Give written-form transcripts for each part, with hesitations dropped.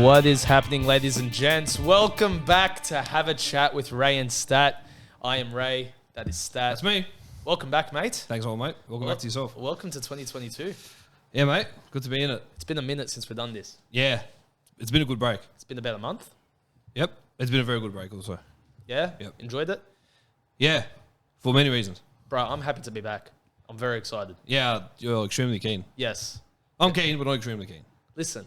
What is happening, ladies and gents? Welcome back to Have a Chat with Ray and Stat. I am Ray. That is Stat. That's me. Welcome back, mate. Thanks all, mate. Welcome back to yourself. Welcome to 2022. Yeah, mate. Good to be in it. It's been a minute since we've done this. Yeah. It's been a good break. It's been about a month. Yep. It's been a very good break also. Yeah? Yep. Enjoyed it? Yeah. For many reasons. Bro, I'm happy to be back. I'm very excited. Yeah, you're extremely keen. Yes. I'm keen, but not extremely keen. Listen,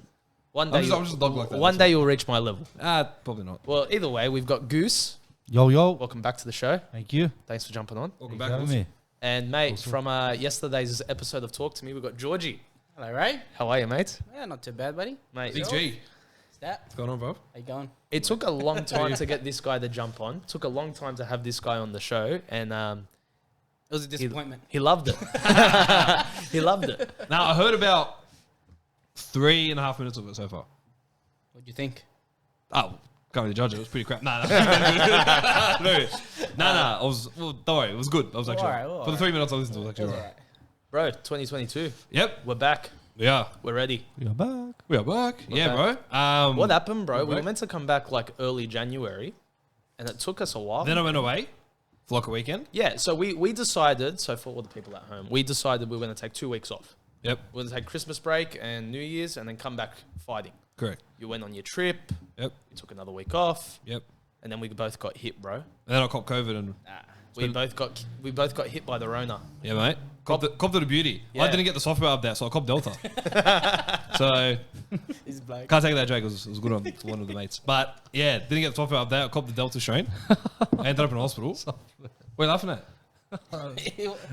one day, I'm just a dog like that. one day you'll reach my level. Probably not. Well, either way, we've got Goose. Yo, yo. Welcome back to the show. Thank you. Thanks for jumping on. Welcome Thanks back. for having me. And mate, Awesome. from yesterday's episode of Talk to Me, we've got Georgie. Hello, Ray. How are you, mate? Yeah, not too bad, buddy. Mate, Big G. Stat, What's going on, bro? how you going? it took a long time to get this guy to jump on. Took a long time to have this guy on the show, and It was a disappointment. he loved it. He loved it. Now, I heard about 3.5 minutes of it so far. What do you think? Oh, can't really judge it. It was pretty crap. Nah. I was, well, don't worry. It was good. I was actually, Alright, for the 3 minutes I listened to it, was actually It was alright. Bro, 2022. Yep. We're back. We are. We're ready. We are back. We are back. Yeah, bro. What happened, bro? We were back. meant to come back like early January, and it took us a while. Then I went away for like a weekend. Yeah, so we decided, so for all the people at home, we decided we were going to take 2 weeks off. Yep. We're going to take Christmas break and New Year's and then come back fighting. Correct. You went on your trip. Yep. You took another week off. Yep. And then we both got hit, bro. And then I copped COVID and We both got hit by the Rona. yeah, mate. Copped the beauty. Yeah. I didn't get the software update, so I copped Delta. So He's black. can't take that joke. It was good on one of the mates. But yeah, didn't get the software update. I copped the Delta strain. I ended up in hospital. What are you laughing at?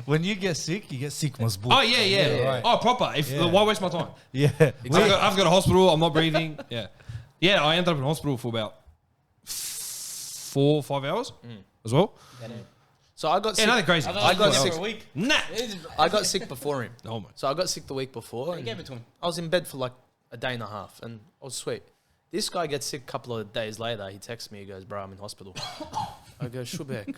When you get sick most bull. Oh yeah. right. Oh, proper. Yeah. Why waste my time? Yeah. I've got a hospital. I'm not breathing. Yeah. Yeah, I ended up in hospital for about 4 or 5 hours as well. So I got Yeah, sick. nothing crazy. I got sick for a week. Nah. I got sick before him. Oh my. So I got sick the week before. You And gave it to him. I was in bed for like a day and a half, and I was sweet. This guy gets sick a couple of days later. He texts me. He goes, "Bro, I'm in hospital." I go, "Shubek."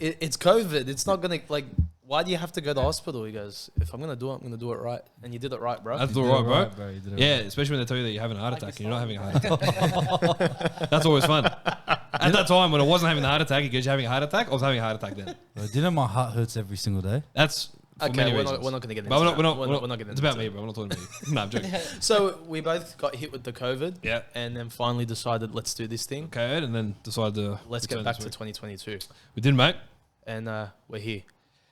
It's COVID. It's not gonna like. Why do you have to go to hospital? He goes, "If I'm gonna do it, I'm gonna do it right." And you did it right, bro. That's You all did right, it bro. You did it Yeah, right. especially when they tell you that you're having a heart attack and you're not having a heart Oh. attack. That's always fun. At that time, when I wasn't having the heart attack, because you're having a heart attack, I was having a heart attack then. Bro, didn't my heart hurts every single day? That's for Okay, many we're reasons. not gonna get into But that. we're not getting It's about into me, it. bro. We're not talking about you. No, I'm joking. So we both got hit with the COVID. Yeah. And then finally decided, let's do this thing. Okay, and then decided to Let's return get back this to week. 2022. We did, mate. And we're here.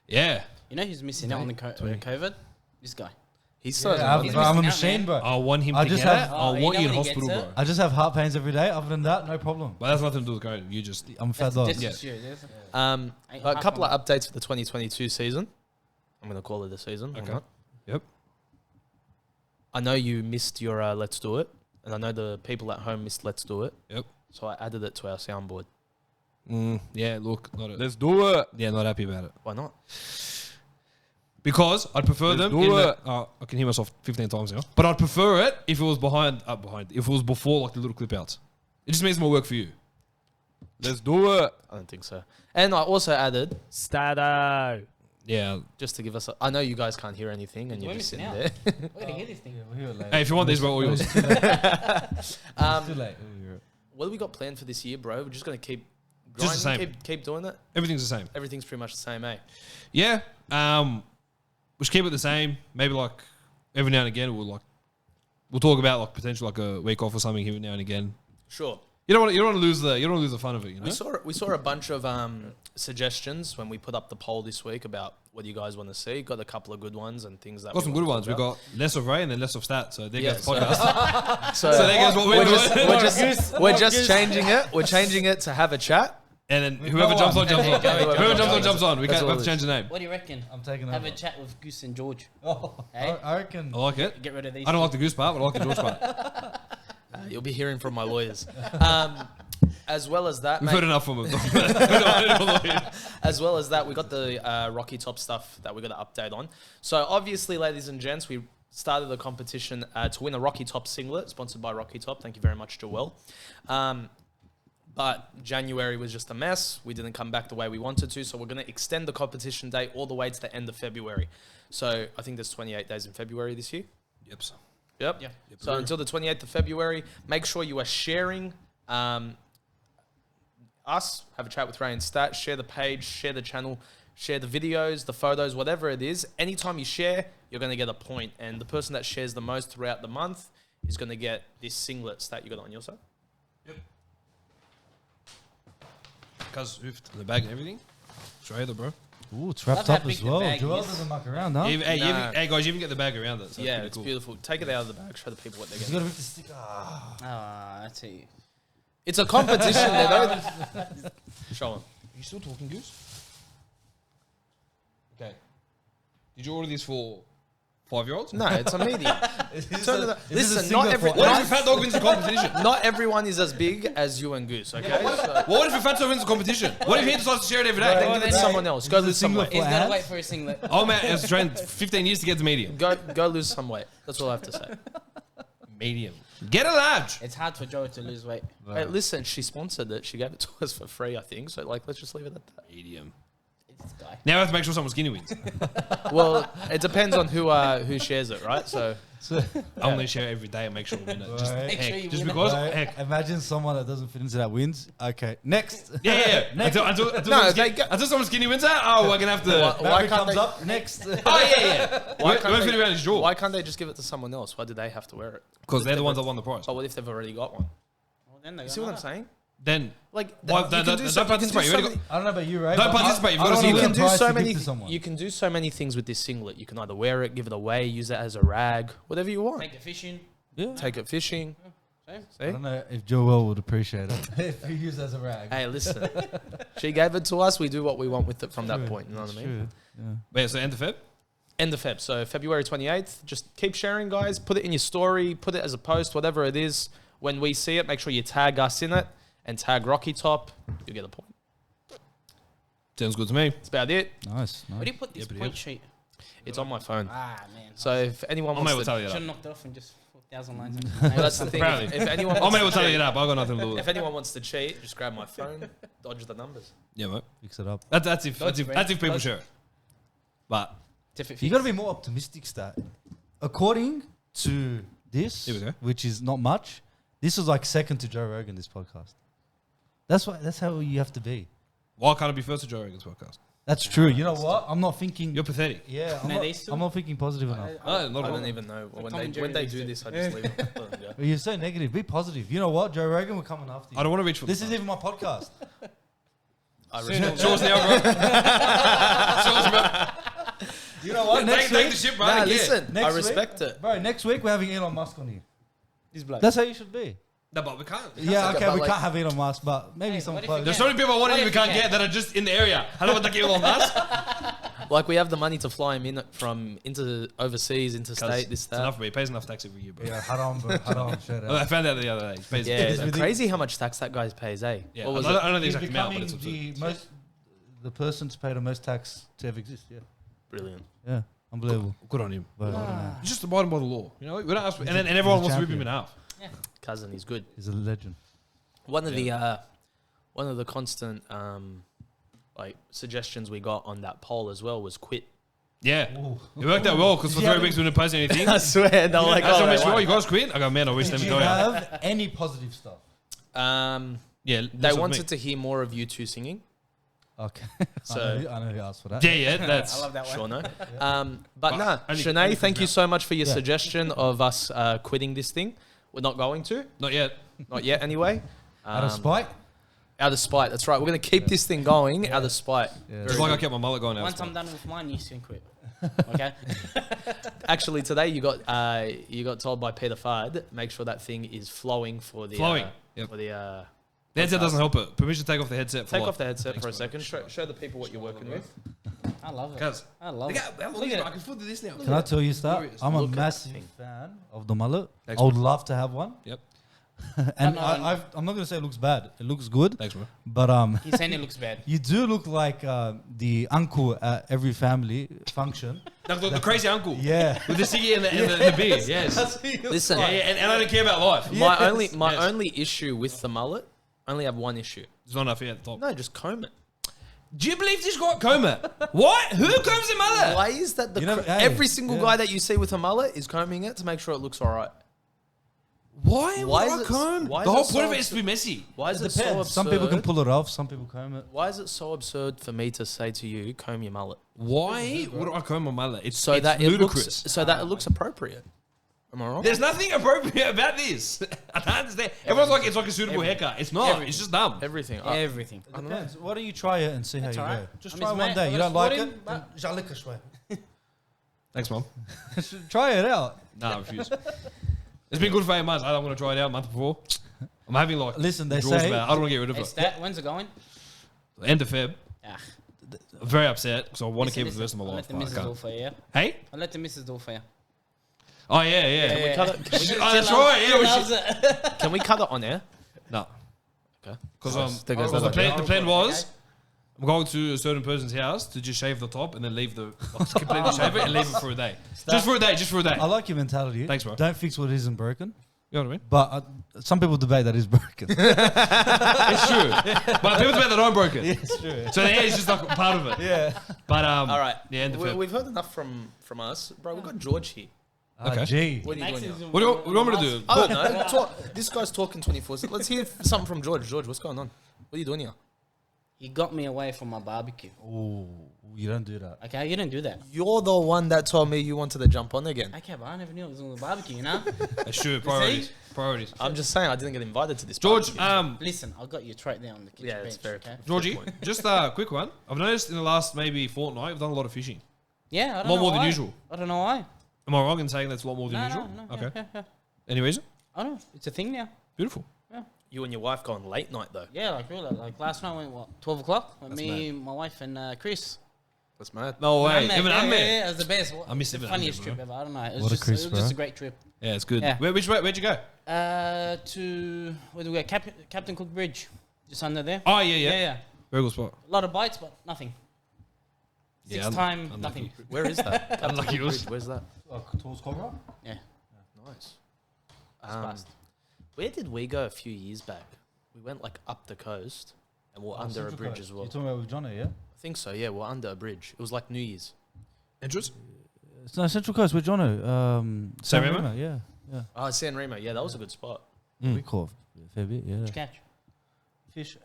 Yeah. You know who's missing out on the COVID? This guy. He's so. Yeah, He's I'm a missing out, machine, man. bro. I want him I to just get have- it. I Oh, you want know you in when he hospital, gets bro. it? I just have heart pains every day. Other than that, no problem. But that's nothing to do with COVID. You just... I'm a fat dog. That's Yeah. just you. That's- Got a couple of updates for the 2022 season. I'm gonna call it a season. why Okay. not? Yep. I know you missed your Let's Do It, and I know the people at home missed Let's Do It. Yep. So I added it to our soundboard. Yeah, look. Let's do it. Yeah, not happy about it. Why not? Because I'd prefer Let's them do in the... it. I can hear myself 15 times now. But I'd prefer it if it was behind... If it was before, like, the little clip outs. It just makes more work for you. Let's do it. I don't think so. And I also added Stato, Yeah. just to give us. I know you guys can't hear anything, and We're you're just missing sitting out. there. We're gonna hear this thing. Yeah, we're here late. Hey, if you want these, bro, all yours. It's too late. What do we got planned for this year, bro? We're just gonna keep Just the grinding, same. keep doing it. Everything's the same. Everything's pretty much the same, eh? Yeah. We should keep it the same. Maybe, like, every now and again, we'll talk about, like, potential, like, a week off or something every now and again. Sure. You don't want to lose the fun of it, you know? We saw a bunch of suggestions when we put up the poll this week about what you guys want to see. Got a couple of good ones and things that Got some we good wanna ones. talk We about. got less of Ray and then less of Stat. So there Yeah, goes the podcast. So, So there goes what we're doing. we're just changing it. We're changing it to have a chat. And then whoever jumps on, jumps on. Whoever Whoever jumps jumps on. on, jumps on. We That's can't all have to it change the name. What do you reckon? I'm taking Have over. a chat with Goose and George. Oh, Hey? I reckon. I like it. Get rid of these. I don't two. like the Goose part, but I like the George part. You'll be hearing from my lawyers. As well as that, We've mate, heard enough from them. as well as that, we got the Rocky Top stuff that we got to update on. So obviously, ladies and gents, we started a competition to win a Rocky Top singlet, sponsored by Rocky Top. Thank you very much, Joel. But January was just a mess. We didn't come back the way we wanted to, so we're going to extend the competition date all the way to the end of February. So I think there's 28 days in February this year. Yep. Yep. Yeah. So until the 28th of February, make sure you are sharing us, have a chat with Ray and Stat, share the page, share the channel, share the videos, the photos, whatever it is. Anytime you share, you're going to get a point. And the person that shares the most throughout the month is going to get this singlet. Stat, you got it on your side? Because the bag and everything. Straight there, bro. Ooh, it's wrapped Love how up as big the well. bag Joel is. doesn't muck around, huh? Hey, guys, you even get the bag around it. So Yeah, pretty it's cool. beautiful. Take it out of the bag, show the people what they're He's getting. got to rip the sticker. Ah. Ah, that's it. It's a competition. They don't show them. Are you still talking, Goose? Okay. Did you order this for 5-year-olds? No, it's a medium. Listen, Listen, not every, What if your fat dog wins the competition? not everyone is as big as you and Goose, okay? So What if your fat dog wins the competition? What if he decides to share it every day? then give it to someone else. Go lose some singlet weight. He's For got to ads? wait for his singlet. Oh man, it's trained 15 years to get to medium. Go lose some weight. That's all I have to say. Medium. Get a large. It's hard for Joe to lose weight. Hey, listen, she sponsored it. She gave it to us for free, I think. So, like, let's just leave it at that. Medium. It's this guy. Now I have to make sure someone skinny wins. Well, it depends on who shares it, right? So, I only share every day and make sure we win it. Just, Right. Make sure you just win it. because. Right. Heck. Imagine someone that doesn't fit into that wins. Okay, next. Yeah. Until No, until someone skinny wins that, oh, we're gonna have to. Why Maverick can't comes they- up next. Oh yeah. why We won't fit around his jaw why can't they just give it to someone else? Why do they have to wear it? because they're the ones that won the prize. But what if they've already got one? Well, then they You got see what I'm another. saying? Then Like, Why- you don't- can don't do so- you can do participate. You so already many- I don't know about you, Ray. Don't but participate, you've I got to don't see know it. You what can do prize so to give many. to someone. You can do so many things with this singlet. You can either wear it, give it away, use it as a rag, whatever you want. Take it fishing. Take it fishing. Same. I See? don't know if Joel would appreciate it if you use it as a rag. Hey, listen. She gave it to us. We do what we want with it from that True, point. You know what I that's mean? true, yeah. But yeah, so end of Feb. End of Feb. So February 28th. Just keep sharing, guys. Put it in your story. Put it as a post, whatever it is. When we see it, make sure you tag us in it and tag Rocky Top. You'll get a point. Sounds good to me. That's about it. Nice. Where do you put this Yep, point yep. sheet? It's on my phone. Ah, man. So if anyone I'm wants able to, to tell you Should have that. knocked off and just 4,000 lines. well, that's the thing. Apparently. If anyone I'm wants able to tell you cheat- that, but I got nothing to do with if it. anyone wants to cheat, just grab my phone, dodge the numbers. Yeah, mate. Fix it up. That's if people Dodge. share it. But You got to be more optimistic, Stat. According to this, Here we go. which is not much, this was like second to Joe Rogan, this podcast. That's how you have to be. why can't it be first to Joe Rogan's podcast? That's true. You know what? I'm not thinking. You're pathetic. Yeah, I'm, No, these two? not thinking positive enough. No, not I at all. don't even know when Tom and they Jerry do used this. I just leave it. Let them go. Well, you're so negative. Be positive. You know what? Joe Rogan, we're coming after you. I don't want to reach for This the is even my podcast. I Soon respect Shaw's now, bro. Shaw's, bro. You know what? Take the ship, bro. Nah, Yeah. listen, Next I respect week, it. Bro, next week we're having Elon Musk on here. He's black. That's how you should be. No, but we can't. Yeah, okay, but we like- can't have Elon Musk, but maybe Hey, some what if close. you There's so many people I want What to we if you can't can? get that are just in the area. Hello, what the Elon Musk? Like we have the money to fly him in from into overseas, interstate, this It's that. enough for me. He pays enough tax every year, bro. Yeah, haram, bro. Haram. Shout I out. found out the other day. He pays Yeah, It's it's within- crazy how much tax that guy pays, eh? Yeah, What was I it? don't know the He's exact amount, but becoming it's absurd. the most, the person to pay the most tax to ever exist. Yeah, Brilliant. yeah, unbelievable. Good on him. But, He's just abiding by the law. You know, we don't ask, and everyone he's a wants to rip him champion. in half. Cousin, he's good. he's a legend. One of the constant like suggestions we got on that poll as well was quit. Yeah, it worked out well because for Yeah. 3 weeks we didn't post anything. I swear, they're like, I said, oh, "Mate, sure, you guys quit?" I go, "Man, I wish Did them you tell you." have any positive stuff? Yeah, they wanted to hear more of you two singing. Okay, So- I know who asked for that. Yeah, that's. I love that one. Sure, no. But But nah, only Shanae, for thank you now. so much for your Yeah. suggestion of us quitting this thing. We're not going to, Not yet. not yet anyway. Out of spite. Out of spite. That's right. We're going to keep this thing going out of spite. Yeah. Just like I kept my mullet going out. Once I'm done with mine, you can quit. Okay? Actually, today you got told by Peter Fard, make sure that thing is flowing for the Flowing, yep. for the The headset doesn't help it. Permission to take off the headset. For take life. off the headset Thanks, for a bro. second. Show the people what you're working with. I love it. Guys, I love look it. how long Look is it? at I can flip to this now. Can I tell you, Star? Glorious. I'm a Look at that massive thing. fan of the mullet. Thanks, I would bro. love to have one. Yep. And No, I'm not going to say it looks bad. It looks good. Thanks, bro. But He's saying it looks bad. you do look like the uncle at every family function. The crazy uncle. Yeah. With the ciggy and the beer. Yes. Listen, Yeah, and I don't care about life. my Yes. only issue with the mullet, I only have one issue. There's not enough here at the top. No, just comb it. Do you believe this guy comb it? What? Who combs a mullet? Why is that the You know, hey, every single yeah. guy that you see with a mullet is combing it to make sure it looks all right? Why Why would is I it- comb? why The is whole it point so of it is to be messy. Why is It it so depends. absurd? Some people can pull it off. Some people comb it. Why is it so absurd for me to say to you, comb your mullet, Why would I comb my mullet? It's so it's that ludicrous. it looks appropriate? Am I wrong? There's nothing appropriate about this. I don't understand. Everyone's like, it's like a suitable haircut. It's not. Everything. It's just dumb. Everything. Everything. It depends. Why don't you try it and see how That's you alright. go? Just I try mean, one mate, day. You I don't was like sporting, it? but- then Jalika shwe. Thanks, Mom. Try it out. Nah, I refuse. It's been good for 8 months. I'm going to try it out a month before. I'm having like Listen, they draws say- about it. I don't want to get rid of Hey, it. Stat, when's it going? End of Feb. Ah, I'm very upset because I want to keep it for the rest listen, of my I'll life. let the but I missus do it can't. for you, yeah? Hey? I'll let the missus do it for you. Oh, yeah. Can we cut it? Can we, Oh, that's right. Yeah, we loves should. it. can we cut it on air? No. Okay. Because There goes the that plan, idea. the plan was I'm going to a certain person's house to just shave the top and then leave the completely shave it and leave it for a day. Just for a day. Just for a day. I like your mentality. Thanks, bro. Don't fix what isn't broken. You know what I mean? But some people debate that is broken. It's true. But people debate that I'm broken. It's true. So the hair is just like part of it. Yeah. But All right. yeah, end of Feb. We've heard enough from us, bro. We've got George here. Okay. Gee. What are you doing here? What do you want me to do? I don't know. This guy's talking 24. Let's hear something from George. George, what's going on? What are you doing here? He got me away from my barbecue. Oh, you don't do that. Okay, you didn't do that. You're the one that told me you wanted to jump on again. Okay, but I never knew it was on the barbecue, you know? That's true. Priorities. Priorities. I'm just saying I didn't get invited to this. George, barbecue. Listen, I got you right there on the kitchen Yeah, bench, it's fair. okay? Georgie, just a quick one. I've noticed in the last maybe fortnight, you've done a lot of fishing. Yeah, I don't Lot know more than why. usual. I don't know why. Am I wrong in saying that's a lot more than No, usual? no, Okay. yeah. Any reason? I don't know. It's a thing now. Beautiful. You and your wife going late night though. Yeah, like really. Like last night went, what, 12 o'clock? With That's me, my wife, and Chris. That's mad. No way. Ahmed, Even yeah, Ahmed. yeah, it was the best. I miss the Ibn funniest Ahmed, trip ever. I don't know. It was, What a just, Chris, it was just bro. a great trip. Yeah, it's good. Yeah. Where'd you go? To, where do we go? Captain Cook Bridge. Just under there. Oh, yeah. Yeah. Very good spot. A lot of bites, but nothing. Yeah, Six time, unlucky. nothing. Where is that? Unlucky Captain yours. Bridge, where's that? Towards Cobra? Yeah. Nice. Fast. Where did we go a few years back? We went like up the coast and we're under a bridge as well. You're talking about with Johnny, yeah? I think so. Yeah, we're under a bridge. It was like New Year's. Entrance? It's no Central Coast with Johnno. San San Remo? Yeah. Yeah. Oh, San Remo. Yeah, that was a good spot. We caught a fair bit, yeah. Did you catch? Fish.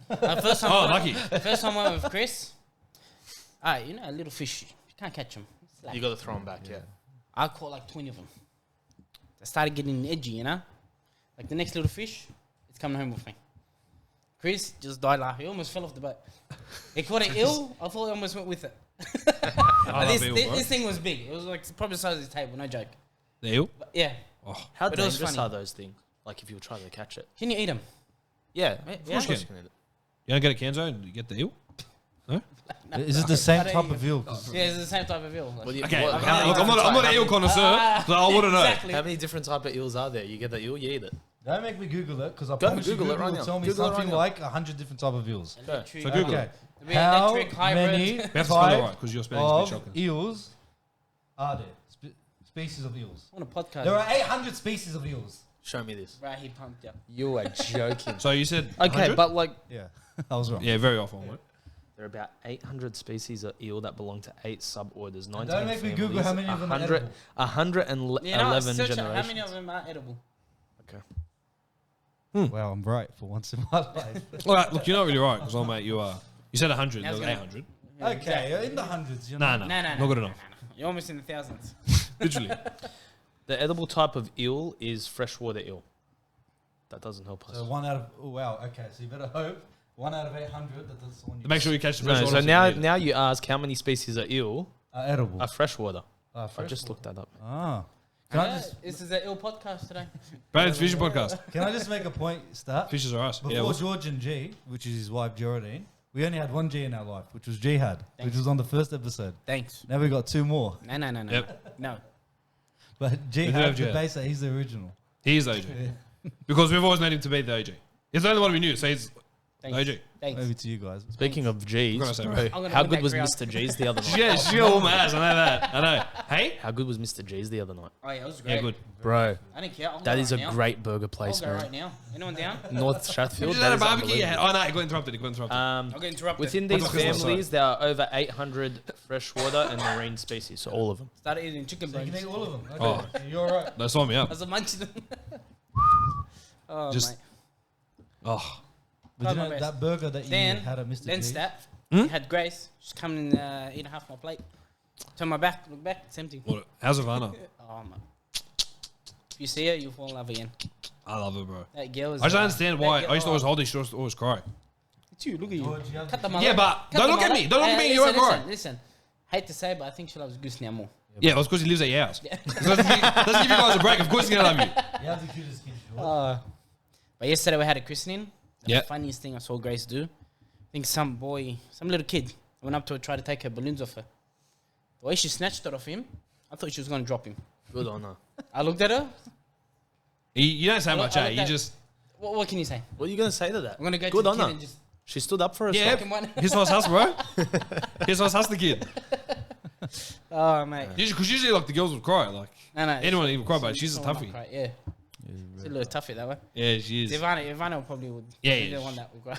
First time, Oh, lucky. First time I went with Chris. Alright, you know, a little fish. You can't catch them. You got to throw them back. Yeah. I caught like 20 of them. I started getting edgy, you know? Like the next little fish, it's coming home with me. Chris just died laughing. He almost fell off the boat. He caught an eel. I thought he almost went with it. I love eel, bro. This thing was big. It was like probably the size of this table, no joke. The eel? But yeah. How But it was dangerous funny. are those things? Like if you were trying to catch it. Can you eat them? Yeah. Yeah. Of course you you can. can eat it. You don't get a Kenzo and you get the eel? Is it the same I don't type even- of eel? 'Cause Yeah, it's the same type of eel. Like, Well, you- Okay, what- look, how many I'm not different an type- eel connoisseur, so I wouldn't know. Exactly. How many different type of eels are there? You get the eel, you eat it. Don't make me Google it, because I Go promise you Google it Google right will now. tell me Google it right something now. like 100 different type of eels. Electric- So Google Okay. it. Maybe How electric hybrid. many We have to spell it type right because your spelling's a bit of shocking. eels are there? Species of eels. On a podcast. There are 800 species of eels. Show me this. Right, he pumped up. You are joking. So you said Okay, 100? but like Yeah, I was wrong. Yeah, very off on it. there are about 800 species of eel that belong to 8 suborders. 19 Don't make me Google how many of them are 100, edible. 111 You know, search it. generations. How many of them are edible? Wow, I'm right for once in my life. All right, look, you're not really right because old mate, you are. You said 100, Now there was it's gonna- 800. Okay, in the hundreds, you know. Nah, No, nah, no, no. not good no, enough. no, no. You're almost in the thousands. Literally. The edible type of eel is freshwater eel. That doesn't help us. So 1 out of, oh wow, okay, so you better hope 1 out of 800 that that's the one you Make sure you catch the No, fresh so ones now, if you need it. now you ask how many species of eel are edible. are freshwater. I Fresh just water. looked that up. Ah. Can I Yeah, just this is an ill podcast today. Brandon's Vision Podcast. can I just make a point, Stat? Fishes are us. Before Yeah, well, George and G, which is his wife Geraldine, we only had one G in our life, which was Jihad, which was on the first episode. Thanks. Now we got 2 more. No, no, no, no. Yep. No. But have Jihad, the Jihad. base that he's the original. he is the OG. Because we've always made him to be the OG. He's the only one we knew, so he's Thanks. OG. Thanks. Over to you guys. Speaking of G's, Gotta say, bro, bro. I'm gonna how win good that was crown. Mr. G's the other night? Yeah, she got all my ass. I know that. I know. Hey? How good was Mr. G's the other night? Oh, yeah, it was great. Yeah, good. Bro, I didn't care. I'll that go is right a now. great burger I'll place, go man. right now. Anyone down? North Strathfield. Is That that a is barbecue? Yeah. unbelievable. Oh, no, it got interrupted. It got interrupted. I'll get interrupted. Within What these the fuck is families, there are over 800 freshwater and marine species, so all of them. Started eating chicken So you bones. can eat all of them. Okay. Oh. You're all right. No, sign me up. As a munch them. Oh, Just- mate. Oh. But you my know, best. that burger that you Then, had at Mr. then G's. stat. Hmm? Had Grace. She's coming and eating half my plate. Turn my back. Look back. It's empty. What- How's Havana? Oh, man. If you see her, you'll fall in love again. I love her, bro. That girl is. I just don't understand why. that I used to always girl- hold this. She used to always cry. It's you. Look at you. George, you have Cut the- the mullet. Yeah, but Cut don't the look at mullet. me. Don't look at me. You won't listen, cry. listen. Hate to say, but I think she loves Goose now more. Yeah, well, it's because he lives at your house. Doesn't give you guys a break. Of course he's going to love you. You have the cutest skin, George. But yesterday we had a christening. The Yeah. funniest thing I saw Grace do. I think some little kid went up to her, tried to take her balloons off her. The way she snatched it off him, I thought she was going to drop him. Good on her. I looked at her. You don't say much, I eh? looked You at- just... What can you say? What are you going to say to that? I'm going to go Good to on the kid her. and just She stood up for herself. Yeah, fucking one. here's what's us, bro. Here's what's us, the kid. Oh, mate. Because usually, like, the girls would cry. Like, No, no. anyone even cry, but she's a someone might toughie. cry, yeah. She's a little toughie that way. Yeah, she is. Ivana probably would. Yeah, be yeah, the one that would cry.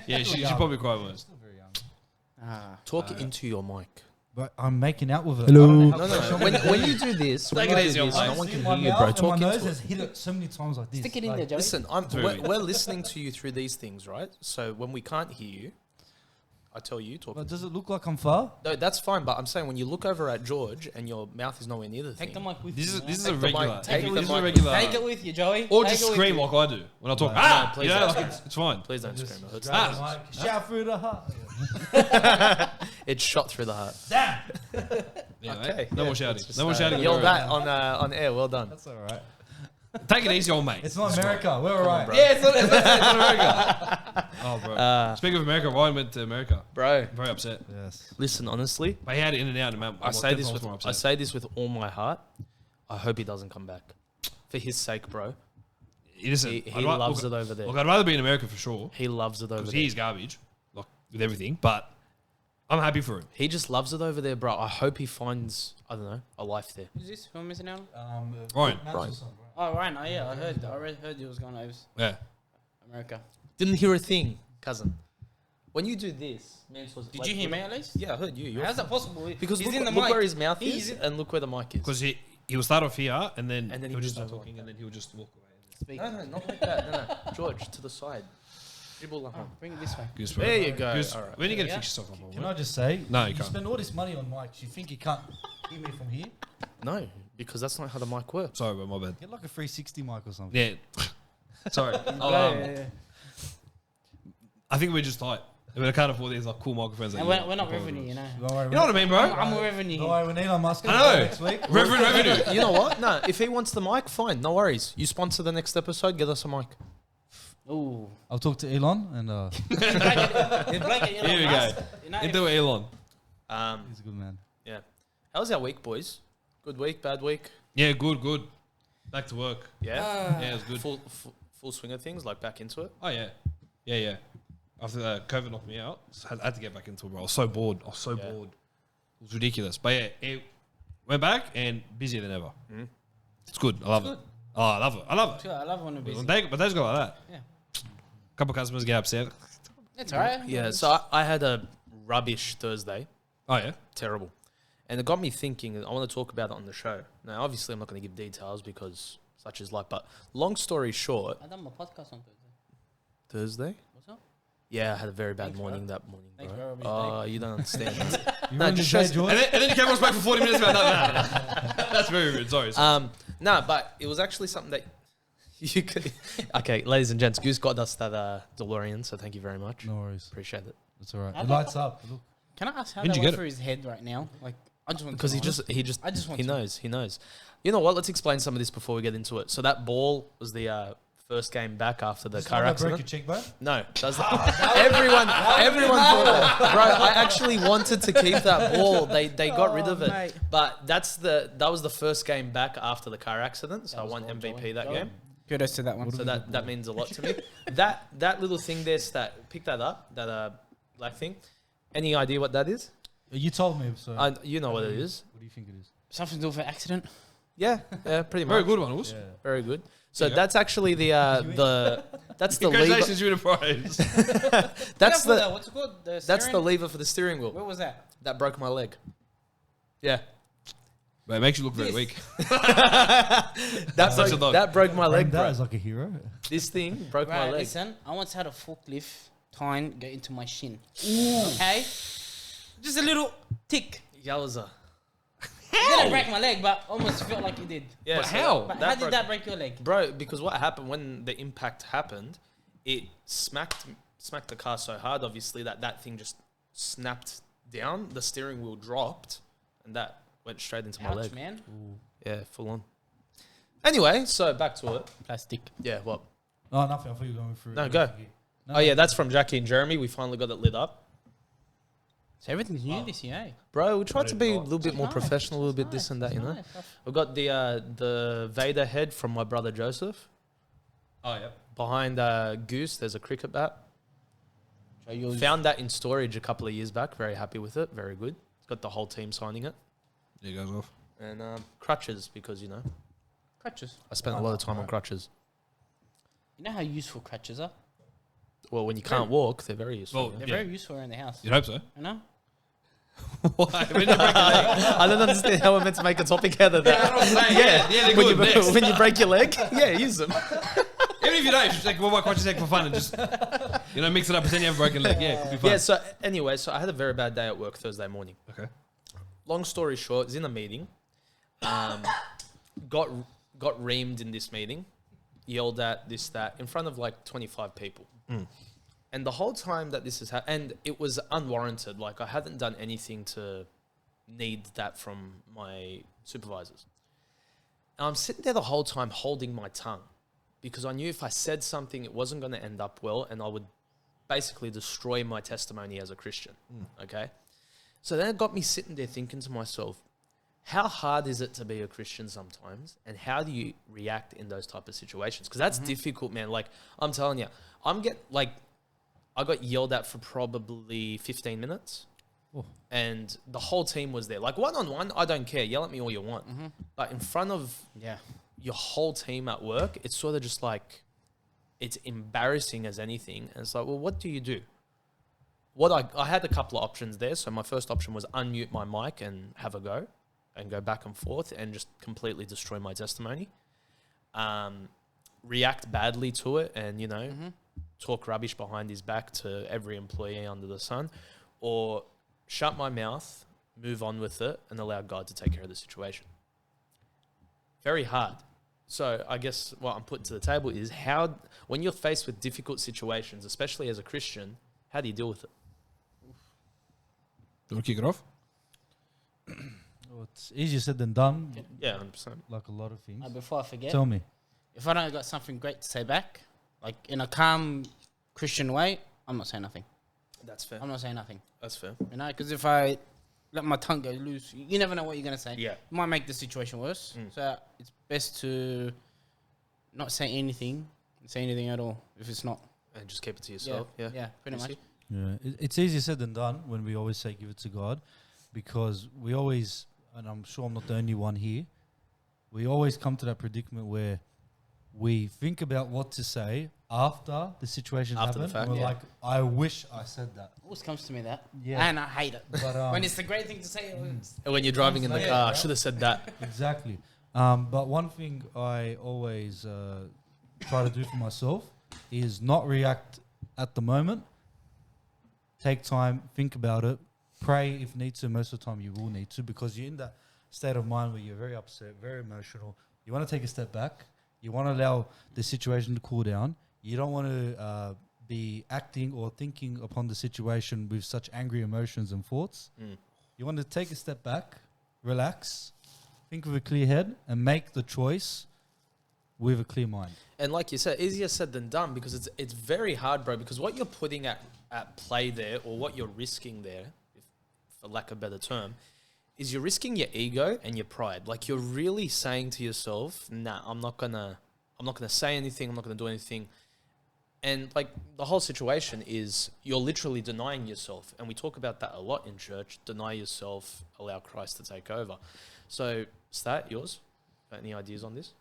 Yeah, she probably cry worse. Still very young. Talk into your mic. But I'm making out with it. No, I no. don't know how When you do this, when Take you it do easy on this, mine. no one See, can my hear you, mouth bro. and Talk my nose into has it. hit it so many times like this. Stick it in Like, there, Joey. Listen, very we're, weird. we're listening to you through these things, right? So when we can't hear you, I tell you, talk. But does it look like I'm far? No, that's fine. But I'm saying when you look over at George and your mouth is nowhere near the thing. Take the mic with This you. is man. this is Take a the mic, regular. take This the is a mic. regular. Take it with you, Joey. Or Take just it with scream you. like I do when I talk. Right. Ah, Please you know, don't. like, it's fine. Please don't Just scream. It hurts. grab the Ah. mic, shout through the heart. It's shot through the heart. Damn! Yeah, Okay. mate. No Yeah, more shouting. it's just, No more shouting. Yell Bro. that on air. Well done. That's alright. Take it easy, old mate. It's not America. We're alright. bro. Yeah, it's not America. Oh, bro. Speaking of America, Ryan went to America. Bro, Very upset. Yes. listen honestly. But he had it in and out, and man, I say this with all my heart. I hope he doesn't come back. For his sake, bro. Listen, He loves it over there. Look, I'd rather be in America for sure He loves it over because there. he's garbage, like with everything. But I'm happy for him. He just loves it over there, bro. I hope he finds, I don't know, a life there. Who's this? Who am I missing out on? Ryan. Ryan. Oh, Ryan. Oh, yeah. I already heard you was going over Yeah. America. Didn't hear a thing, cousin. When you do this, Did you hear me at least? Yeah, I heard you. You're How's that possible? Because he's look, in the look mic. where his mouth He's is in- and look where the mic is. Because he will start off here, and then And then he would just start move talking, like and then he would just walk away. Speak. No, not like that. No. George, to the side. Dribble the Oh, bring it this way. Goose, There you go. Goose, All right. when are you going to Yeah. fix yourself up? Can I just say? No, you can't. spend all this money on mics. You think you can't hear me from here? No, because that's not how the mic works. Sorry, but my bad. Get like a 360 mic or something. Yeah. Sorry. Yeah. I think we're just tight. I mean, I can't afford these like cool microphones. And we're not revenue, you know. Don't worry, You know what I mean, bro? I'm a revenue Don't here. worry, when Elon Musk I comes know. back next week. Reverend Revenue. You know what? No, if he wants the mic, fine. No worries. You sponsor the next episode, get us a mic. Ooh. I'll talk to Elon and Here we go. Into Elon. he's a good man. Yeah. How was our week, boys? Good week, bad week? Yeah, good. Back to work. Yeah. Yeah, it was good. Full swing of things, like back into it. Oh, yeah. Yeah. After COVID knocked me out, so I had to get back into it, bro. I was so bored. It was ridiculous. But yeah, it went back and busier than ever. Mhm. It's good. I love it. Oh, I love it. I love it. Sure, I love when we're busy. But days go like that. Yeah. Couple customers get upset. It's alright. Yeah, so I had a rubbish Thursday. Oh, yeah. Terrible. And it got me thinking, I want to talk about it on the show. Now, obviously, I'm not going to give details because such is life. But long story short, I done my podcast on Thursday. Thursday? What's up? Yeah, I had a very bad Thanks, morning bro. that morning, Thanks, bro. bro. Oh, you don't understand. You No, ruined just his day, shows- George. And then you came on back for 40 minutes about that. That's very rude. Sorry. No, but it was actually something that you could. Okay, ladies and gents, Goose got us that DeLorean, so thank you very much. No worries. Appreciate it. It's alright. How It about- lights up. Look. Can I ask how When that did you went get through his head right now? Like, I just want Because to he just I just want he to. knows. You know what? Let's explain some of this before we get into it. So that ball was the first game back after the This car one that broke accident. your cheekbone? No, does that? everyone thought that. Bro, I actually wanted to keep that ball. They got rid of it. Mate. But that was the first game back after the car accident. So I was won good, MVP Joey. that Joey. game. Kudos to that one. So that means a lot to me. That little thing there, pick that up, that black thing. Any idea what that is? You told me, so You know what it is. what do you think it is? Something to do with an accident. Yeah, pretty much. Very good one, Us. Yeah. Very good. So Yeah. that's actually the that's the lever. Congratulations, you win a prize. That's the What's it called? The that's the steering? lever for the steering wheel. What was that? That broke my leg. Yeah. But it makes you look very weak. That Such a dog. that broke my leg, That bro. is like a hero. This thing broke my Right, leg. listen. I once had a forklift tine go into my shin. Okay, just a little tick. Yowza. It didn't break my leg, but almost felt like it did. Yeah. But so how? But that how did broke- that break your leg? Bro, because what happened when the impact happened, it smacked the car so hard, obviously, that thing just snapped down. The steering wheel dropped, and that went straight into my Ouch, leg. man. Yeah, full on. Anyway, so back to it. Plastic. Yeah, what? Oh, nothing. I thought you were going through. No, go. No, Oh yeah, that's from Jackie and Jeremy. We finally got it lit up. So everything's new this year, eh? Bro, we tried to be a little bit more Nice. professional, a little bit Nice, this and that, you know. nice. We've got the Vader head from my brother Joseph. Oh, yeah. Behind Goose, there's a cricket bat. So yours- Found that in storage a couple of years back. Very happy with it. Very good. It's got the whole team signing it. There goes off. And crutches, because, you know, crutches. I spent a lot of time on crutches. You know how useful crutches are? Well, when you can't walk, they're very useful. Well, yeah. They're Yeah. very useful around the house. You'd hope so. You know? Why? When you break your leg. I don't understand how we're meant to make a topic out of that. That's what I'm saying. Yeah, they're when, good. Next. when you break your leg, yeah, use them. Even if you don't, you should take one more crutches for fun and just, mix it up, pretend you have a broken leg. Yeah, it could be fun. Yeah, so anyway, I had a very bad day at work Thursday morning. Okay. Long story short, was in a meeting. Got reamed in this meeting. Yelled at, this, that, in front of like 25 people. And the whole time that this has happened, and it was unwarranted. Like, I hadn't done anything to need that from my supervisors. And I'm sitting there the whole time holding my tongue because I knew if I said something, it wasn't going to end up well, and I would basically destroy my testimony as a Christian. Okay? So then it got me sitting there thinking to myself, how hard is it to be a Christian sometimes? And how do you react in those type of situations? Because that's difficult, man. Like, I'm telling you, I got yelled at for probably 15 minutes. Oh. And the whole team was there. Like, one-on-one, I don't care. Yell at me all you want. But in front of Yeah. your whole team at work, it's sort of just like, it's embarrassing as anything. And it's like, well, what do you do? I had a couple of options there. So my first option was unmute my mic and have a go and go back and forth and just completely destroy my testimony. React badly to it and, talk rubbish behind his back to every employee under the sun, or shut my mouth, move on with it, and allow God to take care of the situation. Very hard. So I guess what I'm putting to the table is when you're faced with difficult situations, especially as a Christian, how do you deal with it? Do you want to kick it off? Well, it's easier said than done. Yeah, 100%. Like a lot of things. Before I forget, Tell me. if I don't got something great to say back, like in a calm Christian way, I'm not saying nothing. That's fair. I'm not saying nothing. That's fair. Because if I let my tongue go loose, you never know what you're gonna say. Yeah. It might make the situation worse. So it's best to not say anything at all if it's not. And just keep it to yourself. Yeah. Yeah, pretty You much. see? Yeah, it's easier said than done when we always say give it to God, because we always, and I'm sure I'm not the only one here, we always come to that predicament where we think about what to say after the situation After the happened. fact, and we're yeah. like, I wish I said that. Always comes to me that. Yeah. And I hate it. But when it's the great thing to say, it's And when you're driving in the Yeah, car, I right. should have said that. Exactly. But one thing I always try to do for myself is not react at the moment. Take time, think about it, pray if need to. Most of the time you will need to, because you're in that state of mind where you're very upset, very emotional. You want to take a step back. You want to allow the situation to cool down. You don't want to be acting or thinking upon the situation with such angry emotions and thoughts. You want to take a step back, relax, think with a clear head, and make the choice with a clear mind. And like you said, easier said than done, because it's very hard, bro, because what you're putting at play there, or what you're risking there, if, for lack of a better term, is you're risking your ego and your pride. Like, you're really saying to yourself, nah, I'm not gonna I'm not going to say anything. I'm not going to do anything. And like the whole situation is you're literally denying yourself. And we talk about that a lot in church. Deny yourself, allow Christ to take over. So, Stat, yours? Got any ideas on this?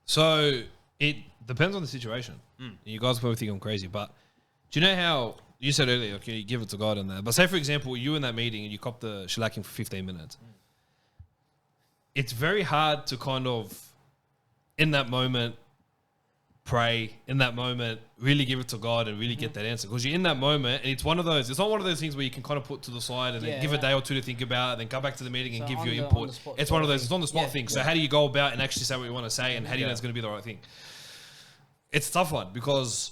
So it depends on the situation. You guys probably think I'm crazy, but do you know how you said earlier, okay, you give it to God and that. But say, for example, you in that meeting and you cop the shellacking for 15 minutes. It's very hard to kind of, in that moment, pray, in that moment, really give it to God and really get that answer. Because you're in that moment and it's not one of those things where you can kind of put to the side and then give a day or two to think about it and then come back to the meeting and give your input. It's one of those, it's on the spot thing. So how do you go about and actually say what you want to say and how do you know it's going to be the right thing? It's a tough one because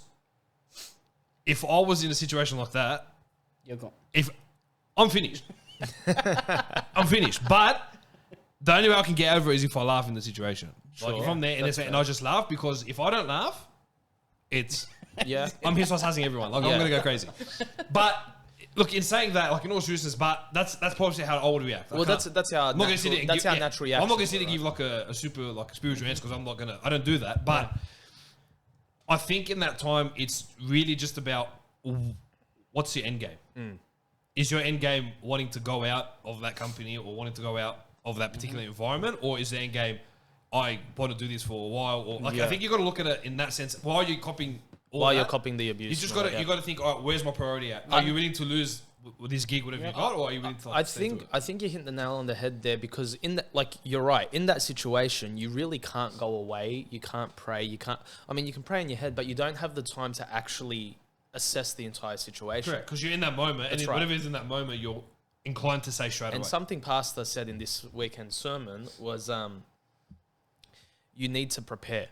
if I was in a situation like that, You're gone. if I'm finished. I'm finished. But the only way I can get over it is if I laugh in the situation. Like if I'm there and I just laugh, because if I don't laugh, it's I'm here sassing everyone. Like I'm gonna go crazy. But look, in saying that, like in all seriousness, but that's probably how I would react. Well, that's our natural reaction. I'm not gonna sit and give like a super like a spiritual answer because I don't do that. But I think in that time, it's really just about what's your end game. Is your end game wanting to go out of that company or wanting to go out of that particular environment, or is the end game I want to do this for a while? Or like I think you got to look at it in that sense. Why are you copying? You're copying the abuse, you just got to you got to think. All right, where's my priority at? Are you willing to lose with this gig, whatever you got, or are you willing to? Like, I think you hit the nail on the head there, because in that, like you're right, in that situation, you really can't go away. You can't pray. You can't. I mean, you can pray in your head, but you don't have the time to actually assess the entire situation. Correct, because you're in that moment, and whatever is in that moment, you're inclined to say straight away. And something Pastor said in this weekend sermon was, you need to prepare,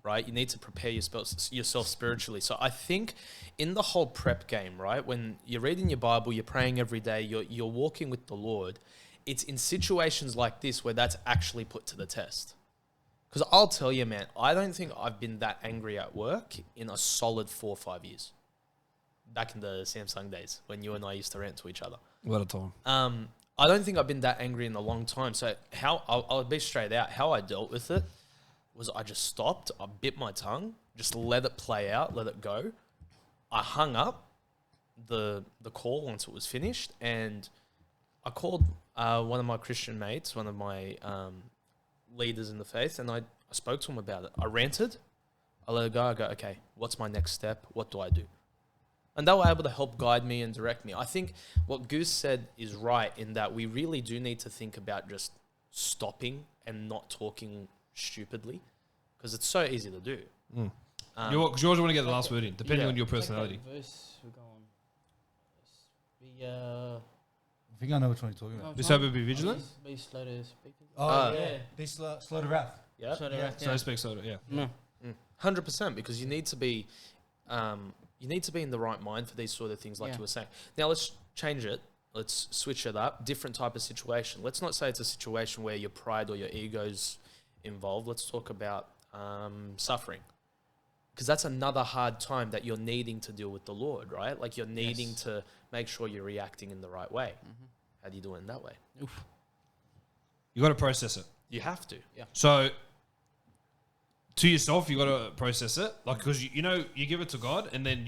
right? You need to prepare yourself spiritually. So I think in the whole prep game, right, when you're reading your Bible, you're praying every day, you're walking with the Lord, it's in situations like this where that's actually put to the test. Because I'll tell you, man, I don't think I've been that angry at work in a solid 4 or 5 years. Back in the Samsung days when you and I used to rant to each other. What a time. I don't think I've been that angry in a long time. So I'll be straight out. How I dealt with it was I just stopped. I bit my tongue, just let it play out, let it go. I hung up the call once it was finished, and I called one of my Christian mates, one of my leaders in the faith, and I spoke to him about it. I ranted. I let it go. I go, okay, what's my next step? What do I do? And they were able to help guide me and direct me. I think what Goose said is right in that we really do need to think about just stopping and not talking stupidly, because it's so easy to do. George, want to get the last word in, depending on your personality. Verse we're going. I think I know which one you're talking about. Be sober, be vigilant. Be slow to speak. Yeah. Be slow to wrath. Yeah, Slow to wrath, So speak soda, yeah. No. 100%, because you need to be in the right mind for these sort of things, like you were saying. Now let's change it. Let's switch it up. Different type of situation. Let's not say it's a situation where your pride or your ego's involved. Let's talk about suffering, because that's another hard time that you're needing to deal with the Lord, right? Like you're needing to make sure you're reacting in the right way. How do you do it in that way? You got to process it. You have to. Yeah. So to yourself, you got to process it, like, because you know you give it to God, and then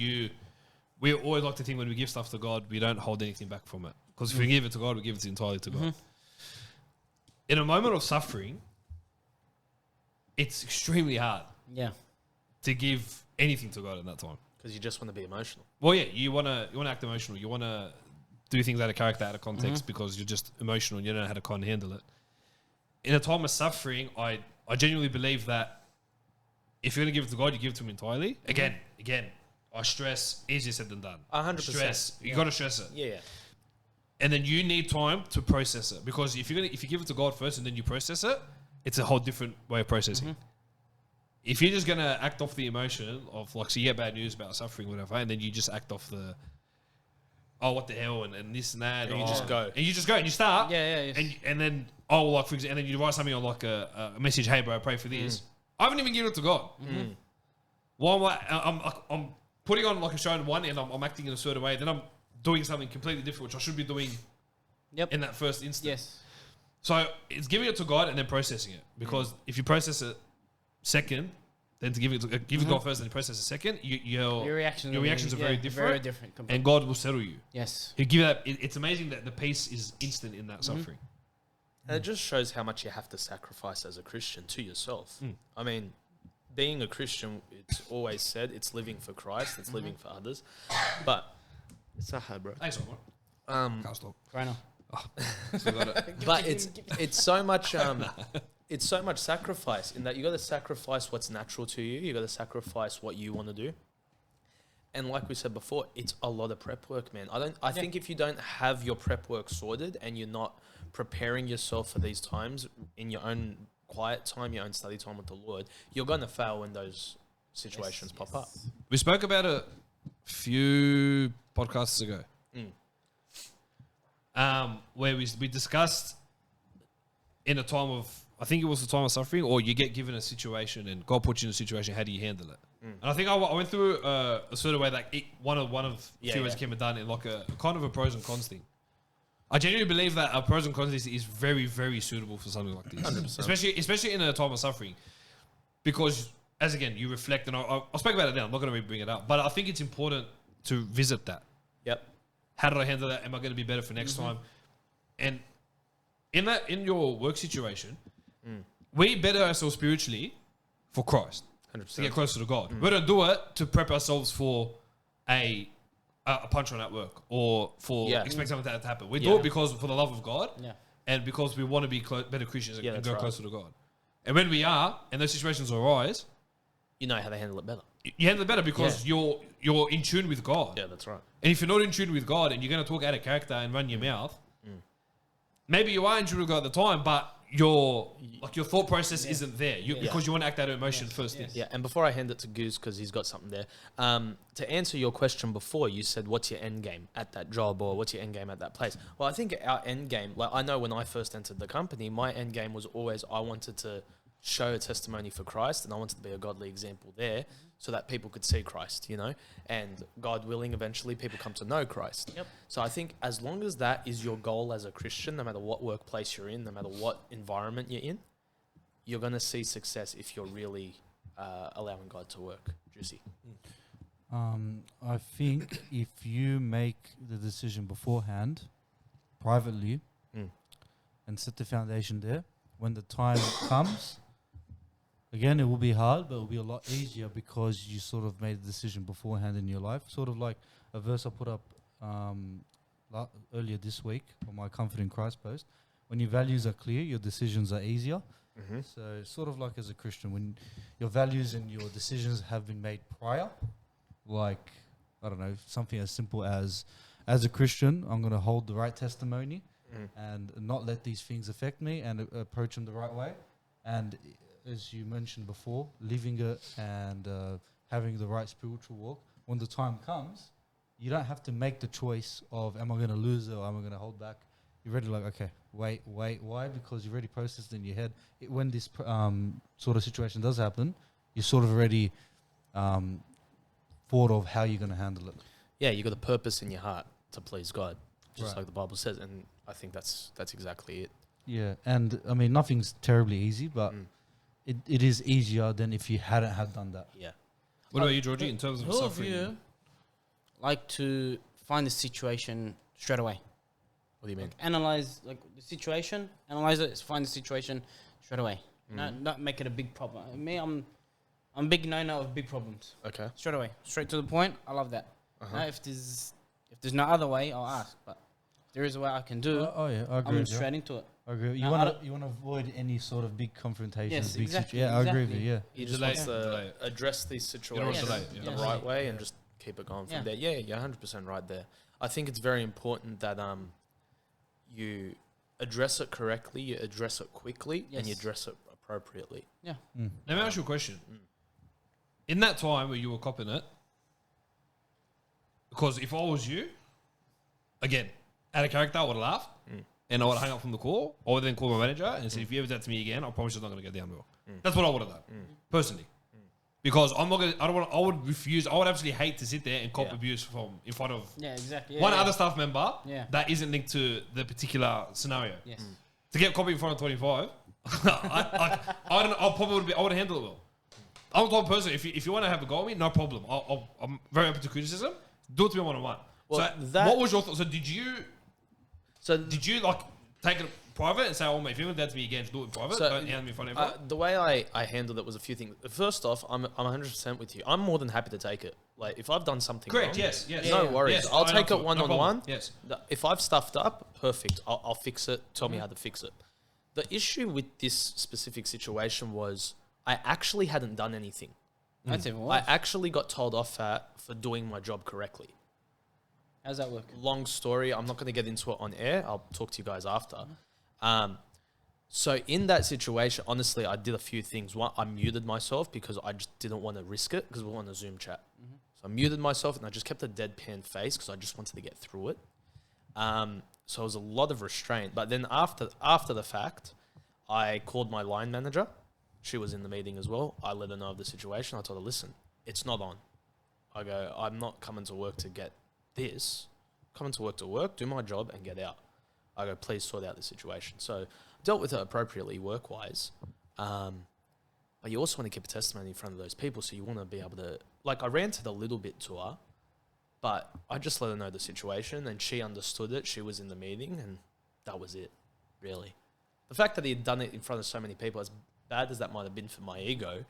we always like to think when we give stuff to God, we don't hold anything back from it, because if we give it to God, we give it entirely to God. In a moment of suffering, it's extremely hard to give anything to God in that time, because you just want to be emotional. Well, yeah, you want to act emotional, you want to do things out of character, out of context, because you're just emotional and you don't know how to kind of handle it. In a time of suffering, I genuinely believe that if you're going to give it to God, you give it to Him entirely. Again, I stress, easier said than done. 100%. Stress. You got to stress it. Yeah. And then you need time to process it, because if you give it to God first and then you process it, it's a whole different way of processing. If you're just going to act off the emotion of, like, so you get bad news about suffering, whatever, and then you just act off the, oh, what the hell, and this and that. And you just go. And you just go and you start. Yeah. And then, oh, like, for example, and then you write something on, like, a message, hey, bro, pray for this. I haven't even given it to God. Well, I'm putting on, like, a show in one, and I'm acting in a certain way, then I'm doing something completely different, which I should be doing in that first instance. Yes. So it's giving it to God and then processing it, because if you process it second, then to give it God first and process a second, your reactions are very different. Very different. And God will settle you. Yes. He'll give you that. It's amazing that the peace is instant in that suffering. And it just shows how much you have to sacrifice as a Christian to yourself. Mm. I mean, being a Christian, it's always said it's living for Christ, it's living for others. But it's a hard, bro. Thanks, Omar. Can't stop. Right now. Still got it. But it's so much it's so much sacrifice in that you got to sacrifice what's natural to you. You got to sacrifice what you want to do. And like we said before, it's a lot of prep work, man. I think if you don't have your prep work sorted and you're not preparing yourself for these times in your own quiet time, your own study time with the Lord, you're going to fail when those situations pop up. We spoke about it a few podcasts ago. Where we discussed in a time of, I think it was the time of suffering, or you get given a situation and God puts you in a situation, how do you handle it? And I think I went through a sort of way, like one of few ways Kim had done it, like a kind of a pros and cons thing. I genuinely believe that a pros and cons list is very, very suitable for something like this, 100%. especially in a time of suffering, because as again you reflect, and I'll speak about it now. I'm not going to bring it up, but I think it's important to visit that. Yep. How did I handle that? Am I going to be better for next time? And in your work situation, we better ourselves spiritually for Christ, 100%. to get closer to God. We don't do it to prep ourselves for a punch on at work or for expect something to happen. We do it because for the love of God, and because we want to be better Christians and go closer to God. And when we are, and those situations arise, You know how to handle it better. you handle it better because you're in tune with God. Yeah, that's right. And if you're not in tune with God and you're going to talk out of character and run your mouth, maybe you are in tune with God at the time, but your thought process isn't there because you want to act out of emotion first thing. Yeah, and before I hand it to Goose, because he's got something there, to answer your question before, you said, what's your end game at that job or what's your end game at that place? Well, I think our end game, like I know when I first entered the company, my end game was always I wanted to show a testimony for Christ and I wanted to be a godly example there so that people could see Christ, you know, and God willing, eventually people come to know Christ. Yep. So I think as long as that is your goal as a Christian, no matter what workplace you're in, no matter what environment you're in, you're going to see success if you're really allowing God to work. Juicy. I think if you make the decision beforehand, privately, and set the foundation there, when the time comes, again, it will be hard, but it will be a lot easier because you sort of made a decision beforehand in your life. Sort of like a verse I put up earlier this week on my Comfort in Christ post. When your values are clear, your decisions are easier. So sort of like as a Christian, when your values and your decisions have been made prior, like, I don't know, something as simple as a Christian, I'm going to hold the right testimony and not let these things affect me and approach them the right way. And as you mentioned before, living it and having the right spiritual walk, when the time comes, you don't have to make the choice of, am I going to lose it or am I going to hold back? You're already like, okay, wait, why? Because you've already processed in your head. When this sort of situation does happen, you sort of already thought of how you're going to handle it. Yeah, you got a purpose in your heart to please God, just Right. like the Bible says, and I think that's exactly it. Yeah, and I mean, nothing's terribly easy, but it is easier than if you hadn't have done that. Yeah. What about you, Georgie, in terms of Who of suffering? you like to find the situation straight away? What do you mean? Analyze like the situation, analyze it, find the situation straight away. Not make it a big problem. Me, I'm a big no of big problems. Okay. Straight away, straight to the point. I love that. If there's no other way, I'll ask. But if there is a way I can do, Oh yeah, I agree. I'm with you. straight into it. I agree. You No, I want don't- to avoid any sort of big confrontations. Yes, big exactly, Yeah, I agree with exactly. you. Yeah. You just Delay want it, to delay it. address these You situations don't want to delay it, the yeah. right way and just keep it going from there. Yeah, you're 100% right there. I think it's very important that you address it correctly, you address it quickly, and you Yes. address it appropriately. Let me ask you a question. In that time where you were copping it, because if I was you, again, out of character, I would have laughed and I would have hung up from the call. I would then call my manager and said, if you ever do that to me again, I promise you're not going to go down well. That's what I would have done, personally. Because I'm not going to, I would refuse, I would absolutely hate to sit there and cop abuse from in front of Yeah, exactly. one other staff member that isn't linked to the particular scenario. Yes. To get copy in front of 25, I would handle it well. I'm the type of person. If you want to have a go at me, no problem. I'm very open to criticism. Do it to me one-on-one. Well, So what was your thought? So did you like take it private and say, "Oh, mate, if you want that to me again, do it in private. So, Don't hand me in front of everyone." The way I handled it was a few things. First off, I'm 100% with you. I'm more than happy to take it. Like if I've done something Correct. wrong, Yes. no worries. Yes, I'll I take know, it no one on problem. one. Yes. If I've stuffed up, perfect. I'll fix it. Tell me how to fix it. The issue with this specific situation was I actually hadn't done anything. That's even I worse. actually got told off for doing my job correctly. How's that work? Long story. I'm not going to get into it on air. I'll talk to you guys after. So in that situation, honestly, I did a few things. One, I muted myself because I just didn't want to risk it because we were on a Zoom chat. So I muted myself and I just kept a deadpan face because I just wanted to get through it. So it was a lot of restraint. But then after the fact, I called my line manager. She was in the meeting as well. I let her know of the situation. I told her, listen, it's not on. I go, I'm not coming to work to get this. I'm coming to work, do my job and get out. I go, please sort out the situation. So dealt with it appropriately work-wise. But you also want to keep a testimony in front of those people. So you want to be able to, like I ranted a little bit to her, but I just let her know the situation and she understood it. She was in the meeting and that was it, really. The fact that he had done it in front of so many people, as bad as that might have been for my ego,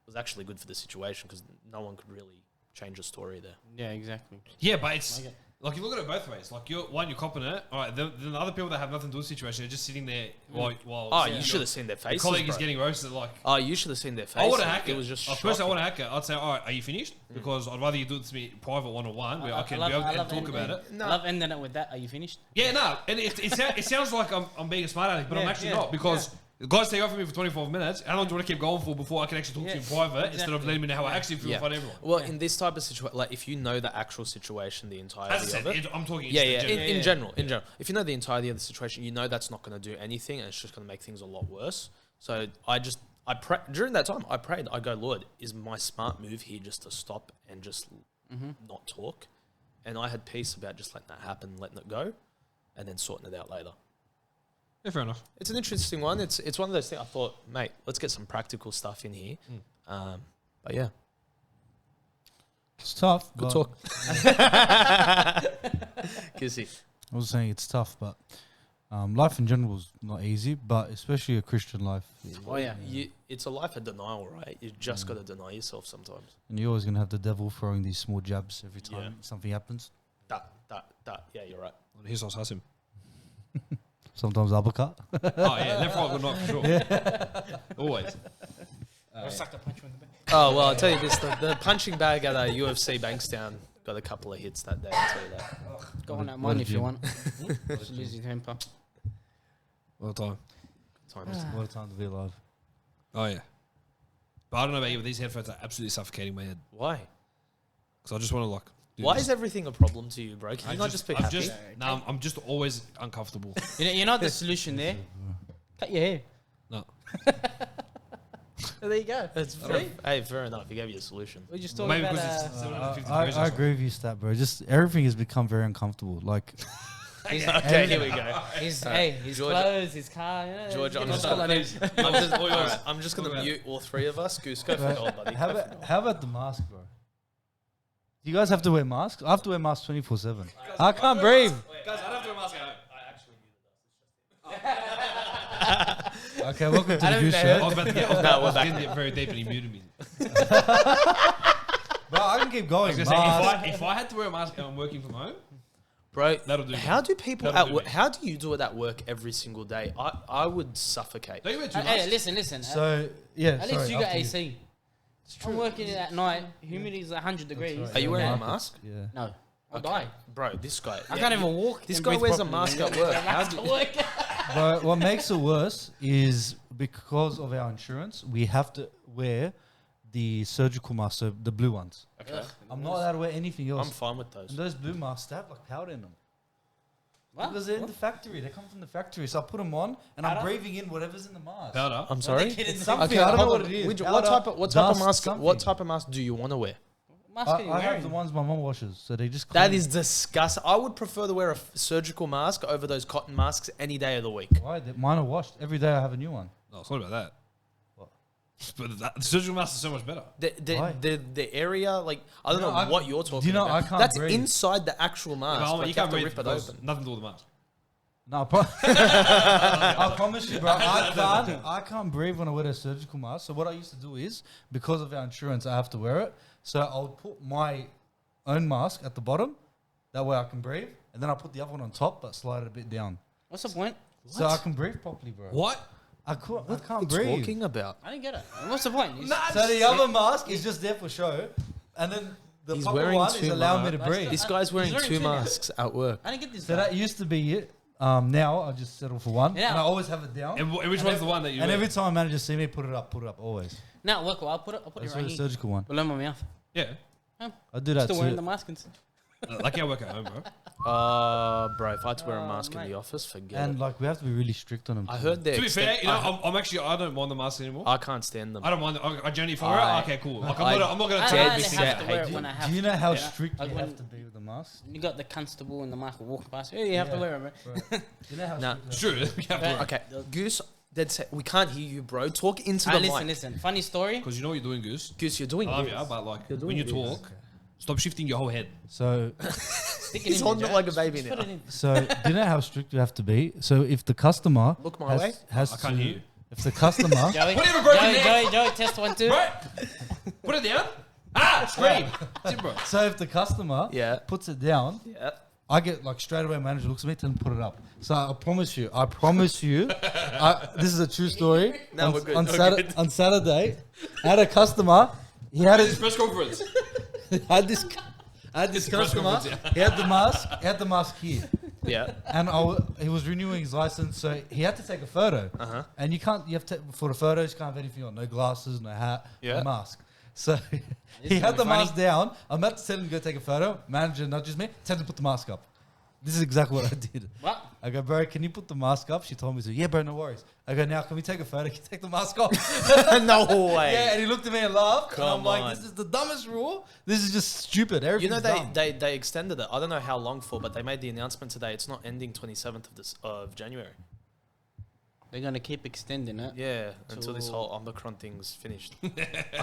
was actually good for the situation because no one could really change the story there. Yeah, exactly. Yeah, but it's Okay. like you look at it both ways. Like you're copping it. All right, then the other people that have nothing to do with the situation are just sitting there while Oh, your you should have seen their faces, colleague is bro. getting roasted. Like Oh, you should have seen their faces. I want to hack it. It was just First, I shocking. want to hack it. I'd say, all right, are you finished? Because I'd rather you do it to me private one-on-one where I can be able to talk about it. I love ending it with that. Are you finished? Yeah, no, and it sounds like I'm being a smart aleck, but I'm Yeah, actually yeah, not because the guys take over me for 24 minutes. How long do you want to keep going for before I can actually talk to you in private instead of letting me know how I actually feel in front of everyone? Well, in this type of situation, like if you know the actual situation, the entirety As I said, of it. I'm talking. Yeah, just yeah. in In general. general, if you know the entirety of the situation, you know that's not going to do anything, and it's just going to make things a lot worse. So during that time, I prayed. I go, Lord, is my smart move here just to stop and just not talk? And I had peace about just letting that happen, letting it go, and then sorting it out later. Yeah, fair enough. It's an interesting one. It's one of those things. I thought, mate, let's get some practical stuff in here. But yeah, It's tough. good but talk. Kissy. I was saying it's tough, but life in general is not easy, but especially a Christian life. Oh yeah. It's a life of denial, right? You just got to deny yourself sometimes. And you're always going to have the devil throwing these small jabs every time Yeah. something happens. That. Yeah, you're right. Here's us Hassim. Sometimes uppercut. Oh yeah, left right, good night for sure. Always. Or sucker punch you in the back. Oh, well, I'll tell you this. The punching bag at UFC Bankstown got a couple of hits that day, I'll tell you that. Go on that What mine did if you you- want. Just lose your temper. All the time. Times. What a time to be alive. Oh yeah. But I don't know about you, but these headphones are absolutely suffocating my head. Why? Because I just want to like. do Why this. is everything a problem to you, bro? Can you not just be happy? I'm just always uncomfortable. You know the solution there? Cut your hair. No. There you go. It's fair enough. He gave you a solution. We're just talking Maybe about because it's 750 degrees. I or something. agree with you, Stat, bro. Just everything has become very uncomfortable. Like, Okay, here we go. his George- clothes, his car. You know, George, I'm you just know, gonna, I'm just gonna mute all three of us. Goose, go for it, buddy. how about the mask, bro? Do you guys have to wear masks? I have to wear masks 24/7. I can't breathe. Guys, I don't have to wear a mask at home. Okay, welcome to I the don't Goose know. Show. I was about to get, No, we're I was back. getting it very deep and he muted me. Bro, I can keep going. I was gonna Mask. say, if I had to wear a mask and I'm working from home, Bro, That'll do. how do people That'll at do work, me. how do you do it at work every single day? I would suffocate. don't you wear two Hey, masks? listen. So, yeah. At least sorry, you got after AC. I'm working at night. Humidity is 100 degrees. right. Are you wearing a Markets, mask? Yeah. No, I'll Okay. die. Bro, this guy. I can't even walk. This and guy breathe wears a properly. mask at work. How Mask do at you- work. But what makes it worse is because of our insurance, we have to wear the surgical masks, so the blue ones. Okay. I'm not allowed to wear anything else. I'm fine with those. And those blue masks, they have like powder in them. What? Because they're in the factory. They come from the factory. So I put them on and I'm Powder? breathing in whatever's in the mask. Powder. I'm sorry. It's something. Okay, I don't know hold what on. it is. What Powder, type of dust, mask? What something. type of mask do you want to wear? Mask are you I have wearing? the ones my mum washes, so they just. That clean. is disgusting. I would prefer to wear a surgical mask over those cotton masks any day of the week. Why? Mine are washed every day. I have a new one. No, it's not about that. What? But the surgical mask is so much better. Why? The area, like, I don't know what you're talking do you know about. I can't That's breathe. inside the actual mask. No, like, you can't have to breathe rip it because open. nothing to do with the mask. No, I promise you, bro. I can't breathe when I wear a surgical mask. So what I used to do is, because of our insurance, I have to wear it. So I'll put my own mask at the bottom. That way I can breathe, and then I put the other one on top, but slide it a bit down, What's the point? so I can breathe properly, bro. What? I can't What are you breathe. talking about? I didn't get it. What's the point? You So the other mask is just there for show, and then the He's proper wearing one is two allowing me to masks. breathe. This guy's wearing He's wearing two two now. masks at work. I didn't get this. So that used to be it. Now I just settle for one, Yeah. and I always have it down. And which one's the one that you And wear? every time managers see me, put it up, always. Now look, I'll put it That's right the here. surgical one. Below my mouth. Yeah. I do that Still wearing too. the mask. And Lucky I work at home, bro. Bro, if I had to wear a Oh, mask in mate. the office, forget And it. like we have to be really strict on them. I too. heard they're To be fair, you know, I, I'm actually, I don't mind the mask anymore. I can't stand them. I don't mind. I genuinely, if I wear it, okay, cool. Like, I'm not going to I Dead only set have to wear hate it when I have Do you to. know how Yeah. strict Like you when- have to be with the mask? You got the constable and the mask walking past. Yeah, you have to Yeah. wear it, bro. Do you know how Nah. strict It's you true. We have to wear it. Okay, Goose, dead set. We can't hear you, bro. Talk into the Listen, mic. listen. Funny story. Because you know what you're doing, Goose. Goose, you're doing I love this. you, but like, You're when you doing this. talk, stop shifting your whole head. So, Stick it He's in on there, it Joe. like a baby Just put now. it in. do you know how strict you have to be? So if the customer Look my way. has I can't to, hear you. if the customer, Joey, Whatever, bro, Joey, neck. Joey, test 1, 2. Right? Put it down. Ah, scream. That's it, bro. so if the customer Yeah. puts it down, Yeah. I get like straight away. Manager looks at me, tell him to put it up. So I promise you, this is a true story. No, we're good, On, we're good. on Saturday, I had a customer. He had This his press conference. I had this press customer. conference, He had the mask. He had the mask here, Yeah. and he was renewing his license, so he had to take a photo. Uh-huh. And you can't. You have to for the photos. You can't have anything on. No glasses, no hat, Yeah. no mask. So he is had the funny. mask down. I'm about to tell him to go take a photo. Manager nudges me. Tell him to put the mask up. This is exactly what I did. What? I go, bro, can you put the mask up? She told me to. Yeah, bro, no worries. I go, now can we take a photo? Can you take the mask off? No way. Yeah, and he looked at me and laughed. And I'm Come like, on. this is the dumbest rule. This is just stupid. You know Everything's dumb. they extended it. I don't know how long for, but they made the announcement today. It's not ending 27th of January. They're gonna keep extending it. Yeah, until this To- whole Omicron thing's finished. I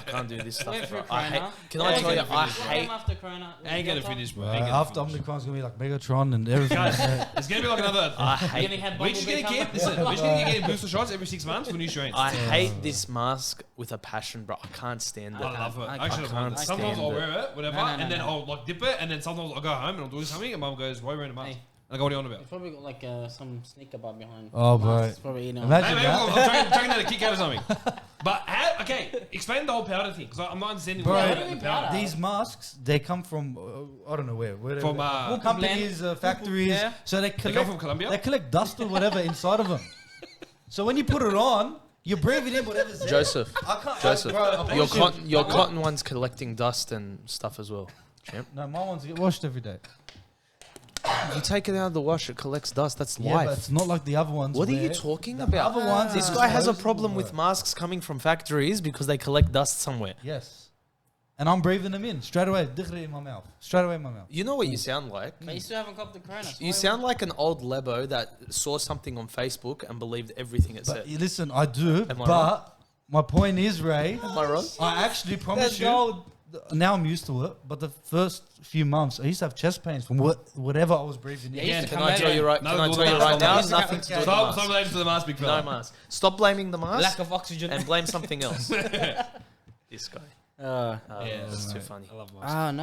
can't do this stuff. Wait for Bro. I hate. Corona. Can I tell you? I hate. After Corona. Ain't gonna finish, bro. Uh, Ain't gonna after finish. Omicron's going to be like Megatron and everything. Guys, Yeah. it's gonna be like another. I You hate. only had We're just Bumblebee gonna come keep. Listen, back? we're just gonna keep getting booster shots every 6 months for new strains. I hate this mask with a passion, bro. I can't stand it. I love it. I Actually, can't I love it. Sometimes stand I'll it. wear it, whatever, No, and then no. I'll like dip it, and then sometimes I'll go home and I'll do something, and Mum goes, "Why are you wearing a mask?" Hey. And I go, "What are you on about?" It's probably got like some sneaker bar behind. Oh, Mask. bro. It's probably eating. Imagine Hey, maybe that. I'm trying to kick out of something. But okay, explain the whole powder thing because I'm not understanding Bro, the what powder. do you The mean powder. powder? These masks, they come from, I don't know where. From, companies, factories. Yeah. So they They collect, come from Colombia. they collect dust or whatever inside of them. So when you put it on, you're breathing in whatever's there. Joseph, I can't, Joseph, bro, I your promise you- cotton one's collecting dust and stuff as well. Champ. No, my ones get washed every day. You take it out of the wash, it collects dust. That's Yeah, life. but it's not like the other ones. What are you where talking the about? other ones This is guy has a disposable, problem bro. with masks coming from factories because they collect dust somewhere. Yes. And I'm breathing them in straight away. In my mouth. Straight away in my mouth. You know what you sound like? But you still haven't copped the Corona. so You why sound like an old lebo that saw something on Facebook and believed everything it But said. you listen, I do. Am I but wrong? my point is, Ray, Am I wrong? I actually promise That's you. gold. Now I'm used to it, but the first few months I used to have chest pains from whatever I was breathing Yeah, in. you used to Can come I out tell you there. right? No, Can I well, tell you that's right now? not- Nothing to do with the Stop mask. relating to the mask, big fella. No mask. Stop blaming the mask Lack of oxygen. and blame something else. This guy. Uh, Yeah, That's too mate. funny. I love masks.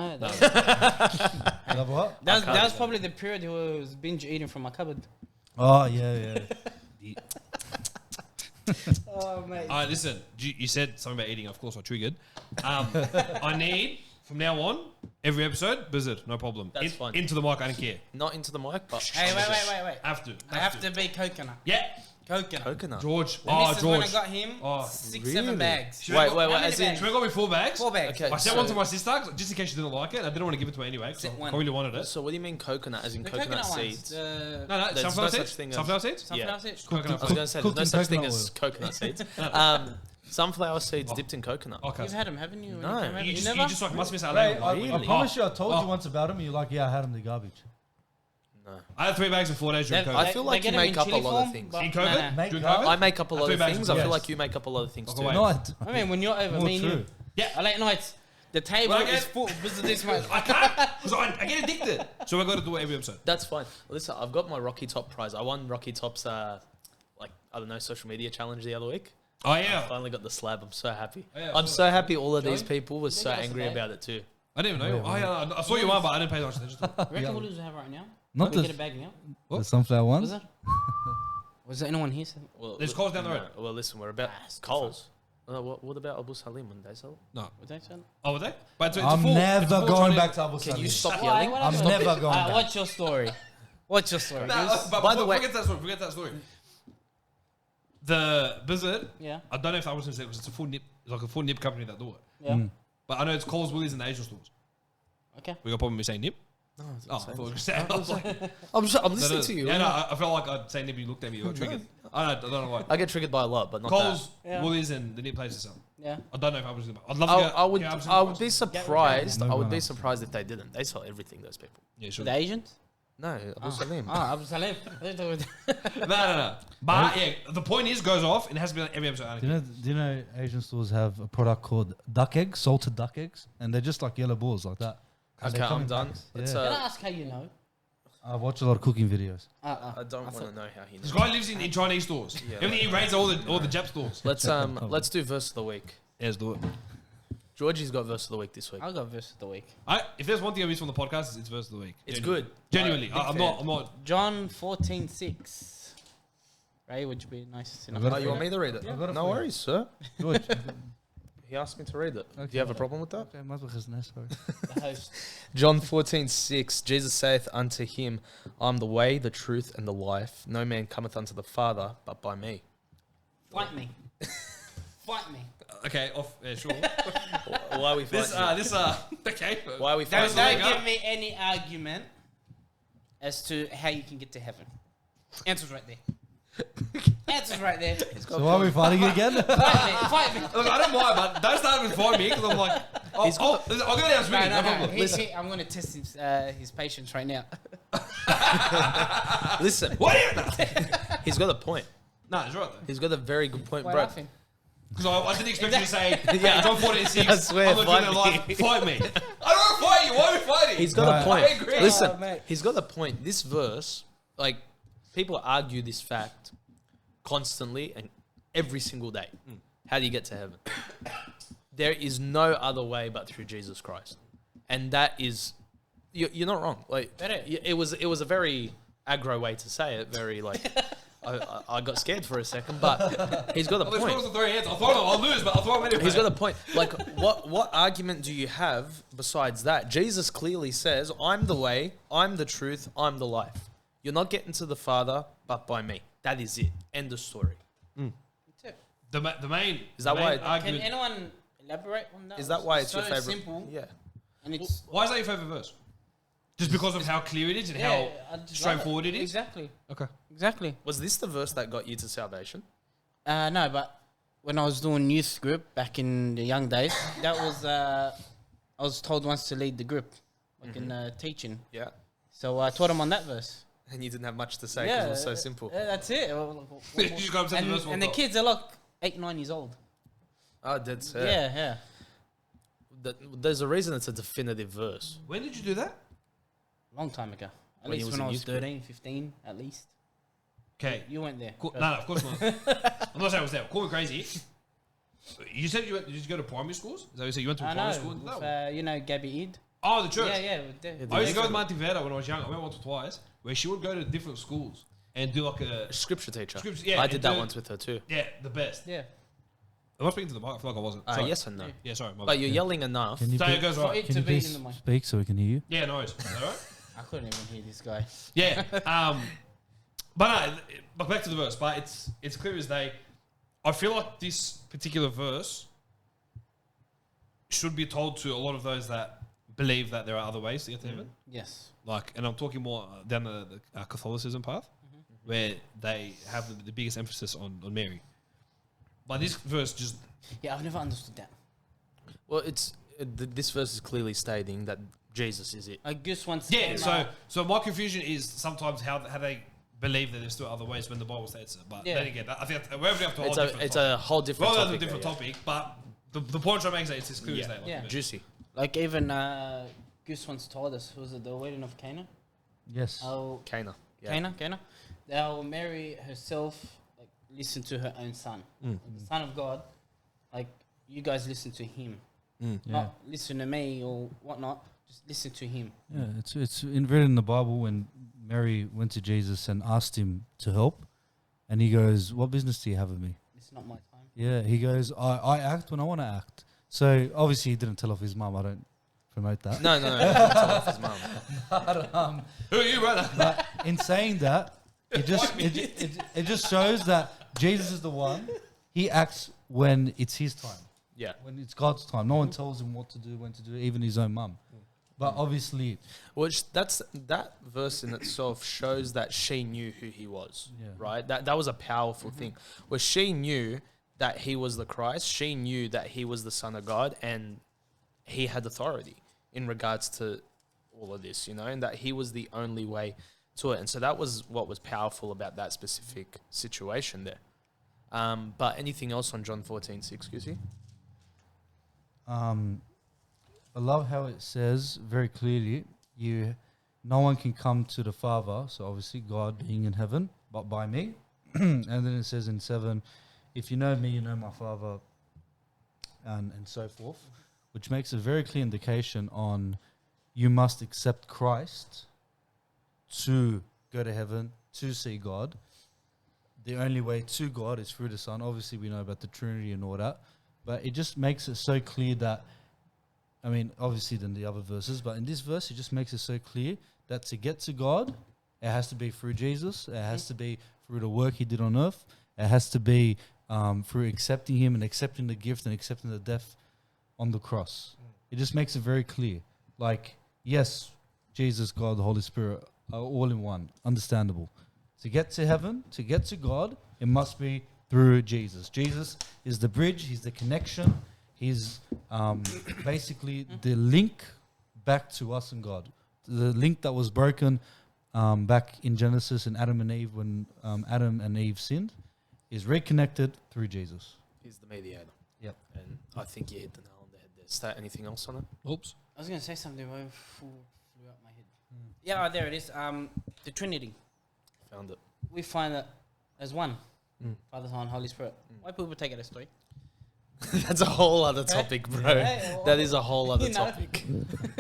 no. Love what? That can't was do probably the period he was binge eating from my cupboard. Oh yeah, yeah. Oh, mate. Listen, you said something about eating. Of course, I triggered. I need from now on every episode blizzard, no problem. That's fine. Into the mic, I don't care. Not into the mic, but Hey, wait. Have to. I have to be coconut. Yeah, Coconut. coconut. George. The missus, when I George. got him, Oh, 6-7 really? bags. Should Wait, I wait, go- wait. How As many in, Should I go with 4 bags? 4 bags. Okay. I sent So- one to my sister just in case she didn't like it. I didn't want to give it to her anyway. 'cause Sent I one. really wanted it. so what do you mean coconut? As in The coconut, ones. seeds? No, There's sunflower no such seeds. thing as- Sunflower seeds. Sunflower Yeah. seeds. Coconut. I was going to say there's no Cooked in such thing coconut as coconut seeds. Sunflower seeds dipped in coconut. Okay. You've had them, haven't you? when No. came over? You never? just like must miss out. Ray, Like, I promise you, I told Oh. you once about them. You're like, yeah, I had them in the garbage. I had 3 bags in 4 days during They- COVID. I feel they like get you them make in up a chili lot of form, things. but In nah, COVID? nah. Make During up? COVID? I make up a lot Three of bags things. of I feel yes. like you make up a lot of things I'll too. go away. No, I don't. I mean, when you're over, More me and you. true. Yeah, late nights. The table Well, I is get- full because of this much. I can't because I get addicted. So I got to do it every episode. That's fine. Listen, I've got my Rocky Top prize. I won Rocky Top's like I don't know social media challenge the other week. Oh I yeah, finally got the slab. I'm so happy. Oh, yeah, I'm so- so happy. All of these Joey? people were so Maybe that's angry okay. about it too. I didn't even know. Oh yeah, I saw you one, but I didn't pay much attention. To it. Reckon what do we have right now? Not we the, get a bag now. the sunflower Was ones. it? Was there anyone here? Well, There's Coles down the road. Well, listen, we're about it's Coles. What about Abu Salim when they sell? No. Was that son? Oh, were they? But it's a I'm full, never it's a full going Chinese- back to Abu Can Dhabi. you stop Why? yelling? What I'm happened? never going back. What's your story? What's your story? Nah, Goose? but By the way- forget that story. Forget that story. The Blizzard. Yeah. I don't know if I was going to say because it's a full nip. It's like a full nip company that do it. Yeah. But I know it's Coles, Woolies, and the Asian stores. Okay. We got a problem with saying nip. No, Oh, I thought we were saying. I was like, I'm listening to you. Yeah, no, I felt like I'd say nip. You looked at me. You got triggered. I don't know why. I get triggered by a lot, but not Coles, Yeah. Woolies, and the nip places sell. Yeah. I don't know if I was. I'd love that. to. Go, I would. yeah, I'm I would be surprised. surprised. No I would one be else. surprised if they didn't. They sell everything. Those people. Yeah, sure. The Asians? No, Abu Salim. Ah, Abu Salim. No. But yeah, the point is, goes off, and it has to be like every episode. Do you know Asian stores have a product called duck eggs, salted duck eggs, and they're just like yellow balls like that. And Okay, they come I'm in done. packs. It's, Yeah. Can I ask how you know? I watch a lot of cooking videos. I don't want to know how he This knows. guy lives in Chinese stores. Yeah. Everything he raids all the Jap stores. Let's do verse of the week. Yeah, let's do it. Georgie's got verse of the week this week. I'll go verse of the week. If there's one thing I miss from the podcast, it's verse of the week. It's Genuinely. good. Genuinely, Big I'm fan. not. John 14:6. Ray, would you be nice enough? got Oh, it you for want me to read it? I've got it No for you. worries, sir. George. He asked me to read it. Do Okay. you have a problem with that? Okay, my book is nice, sorry. The host. John 14:6. Jesus saith unto him, I'm the way, the truth, and the life. No man cometh unto the Father but by me. Fight me. Fight me. Okay, off. Yeah, sure. Why are we this. Okay. Why are we Don't, fighting? don't give me any argument as to how you can get to heaven. Answer's right there. Answer's right there. So why are we fighting again? Fight me. Fight me. Look, I don't mind, but don't start with find me because I'm like, I'll go down swinging. No, problem. I'm going to test his patience right now. Listen, What are you? he's got a point. Nah, it's right though. He's got a very good point, Why bro. laughing? Because I didn't expect you to say, Yeah. John 14:6. I swear, I'm not doing fight it me. live. Fight me. I don't want to fight you. Why are we fighting? He's got Right. a point. I agree. Listen, Oh, mate. he's got a point. This verse, like, people argue this fact constantly and every single day. How do you get to heaven? There is no other way but through Jesus Christ, and that is, you're not wrong. Like, it was a very aggro way to say it. Very like, I got scared for a second, but he's got a Let's point. put us on 3 hands. I'll lose, but I'll throw him anyway. He's got a point. Like, what argument do you have besides that? Jesus clearly says, I'm the way, I'm the truth, I'm the life. You're not getting to the Father, but by me. That is it. End of story. The main. Is that the main why- Can argument? anyone elaborate on that? Is that why it's your so favorite? simple, Yeah. and it's Why is that your favorite verse? Just because of how clear it is and how I just love straightforward it is? Exactly. Okay. Exactly. Was this the verse that got you to salvation? No, but when I was doing youth group back in the young days, that was I was told once to lead the group, like in teaching. Yeah. So I taught them on that verse. And you didn't have much to say because it was so simple. That's it. You just got upset the verse And the one kids are like 8, 9 years old. Oh, dead set. Yeah. There's a reason it's a definitive verse. When did you do that? Long time ago. At When he least was when in I was youth group. 13, 15, at least. Okay. You went there. Cool. No, of course not. I'm not saying I was there. Call me crazy. You said did you go to primary schools? Is that what you said? You went to a I primary know. school? and did With, that? you know, Gabby Id. Oh, the church. Yeah. I used to go with Monty Vera when I was young. I went once or twice, where she would go to different schools and do like a Scripture teacher. Scripture, yeah, I and did that do- once with her too. the best. Yeah. Am I speaking to the mic? I feel like I wasn't. Sorry. Yes and no. Yeah, sorry. My But bad. you're yelling enough. Can you, So it goes For right. it can to you be in please the mic. speak so we can hear you? Yeah, no worries. Is that right? I couldn't even hear this guy. Yeah. But no, but back to the verse. But it's clear as day. I feel like this particular verse should be told to a lot of those that believe that there are other ways to get to heaven. Yes. Like, and I'm talking more down the Catholicism path, where they have the biggest emphasis on Mary. But this verse just Yeah, I've never understood that. Well, this verse is clearly stating that Jesus is it. A Goose once Yeah, came so out. so my confusion is sometimes how they believe that there's still other ways when the Bible states it. But Yeah. then again, I think we're having to a whole It's different a it's topic. a whole different Well, that's topic. a different yeah. topic, but the point I'm making is that it's as clear as Yeah. day. Like Yeah. you mentioned. Juicy. Like even Goose once told us, was it the wedding of Cana? Yes. How Cana. Yeah. Cana? How Mary herself like listened to her own son. Like, the son of God. Like you guys listen to him. Yeah. Not listen to me or whatnot. Just listen to him. Yeah, it's written in the Bible when Mary went to Jesus and asked him to help, and he goes, "What business do you have with me?" It's not my time. Yeah, he goes, "I act when I want to act." So obviously he didn't tell off his mum. I don't promote that. No, don't tell off his mum. But, Who are you, brother? but in saying that, it just shows that Jesus is the one. He acts when it's his time. Yeah. When it's God's time. No one tells him what to do, when to do it, even his own mum. But obviously, Which that verse in itself shows that she knew who he was. Yeah. Right? That was a powerful thing. Where she knew that he was the Christ, she knew that he was the Son of God, and he had authority in regards to all of this, and that he was the only way to it. And so that was what was powerful about that specific situation there. But anything else on John 14:6, Goosey? I love how it says very clearly, no one can come to the Father, so obviously God being in heaven, but by me. And then it says in 7, if you know me, you know my Father, and so forth, which makes a very clear indication on you must accept Christ to go to heaven, to see God. The only way to God is through the Son. Obviously, we know about the Trinity and all that, but it just makes it so clear that, I mean, obviously than the other verses, but in this verse, it just makes it so clear that to get to God, it has to be through Jesus. It has to be through the work he did on earth. It has to be through accepting him and accepting the gift and accepting the death on the cross. It just makes it very clear. Like, yes, Jesus, God, the Holy Spirit are all in one. Understandable. To get to heaven, to get to God, it must be through Jesus. Jesus is the bridge. He's the connection. He's basically the link back to us and God. The link that was broken back in Genesis and Adam and Eve when Adam and Eve sinned is reconnected through Jesus. He's the mediator. Yep. And I think you hit the nail on the head there. Is there anything else on it? Oops. I was going to say something but it flew out my head. Yeah, there it is. The Trinity. Found it. We find that as one. Mm. Father, Son, Holy Spirit. Why people take it as three? That's a whole other topic, bro. Hey, That is a whole other you know. topic.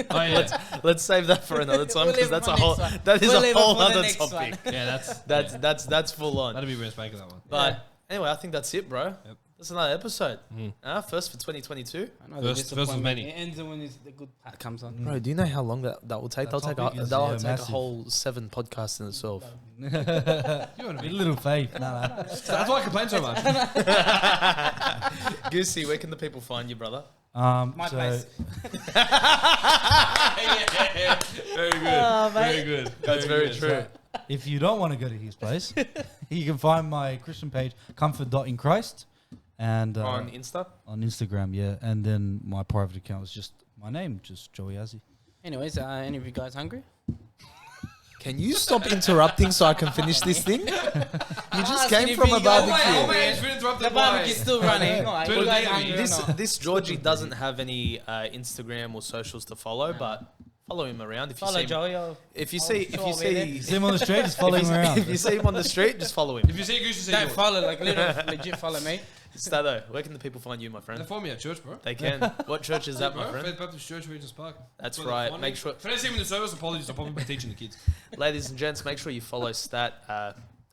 Oh yeah, Let's save that for another time We'll because leave it that's a for whole next one. that is We'll a leave it whole for the other next topic. one. yeah, That's full on. that'd be Bruce Baker that one. But anyway, I think that's it, bro. Yep. That's another episode. Mm. First for 2022. I know First the of disappointment. many. It ends when the good part comes on. Bro, do you know how long that will take? That topic is, That'll yeah, take massive. a whole 7 podcasts in itself. You want to A be? little faith. No. That's why I complain so much. Goosey, where can the people find you, brother? My So place. Very good. Very good. That's very true. if you don't want to go to his place, you can find my Christian page, comfort.inchrist, and On Insta? on Instagram, yeah. And then my private account is just my name, just Joey Azzi. Anyways, any of you guys hungry? Can you stop interrupting so I can finish this thing? You just came from a Oh, barbecue. wait, it's been The interrupted by... barbecue's still running. Alright, Twitter you guys daily. hungry or This not? this Georgie doesn't have any Instagram or socials to follow, but follow him around if you Follow see him. Joey. Or If you I'll see sure if I'll you be there. You see see him on the street, just follow him around. if you see him on the street, just follow him. If you see Goose, you see don't you. follow, like literally, legit follow me. Stato, where can the people find you, my They friend? find me at church, bro. They can. What church is that, my Bro, friend? Faith Baptist Church, Regent's Park. That's where they right. find Make me. sure, If I don't see him in the service, apologies. I'll probably be teaching the kids. ladies and gents, make sure you follow Stat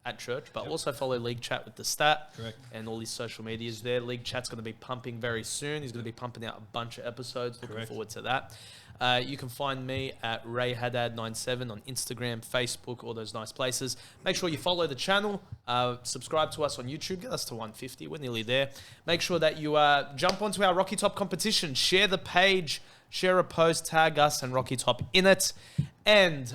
at church, but also follow League Chat with the Stat. Correct. And all his social medias there. League Chat's going to be pumping very soon. He's going to be pumping out a bunch of episodes. Looking Correct. forward to that. You can find me at RayHaddad97 on Instagram, Facebook, all those nice places. Make sure you follow the channel. Subscribe to us on YouTube. Get us to 150. We're nearly there. Make sure that you jump onto our Rocky Top competition. Share the page. Share a post. Tag us and Rocky Top in it. And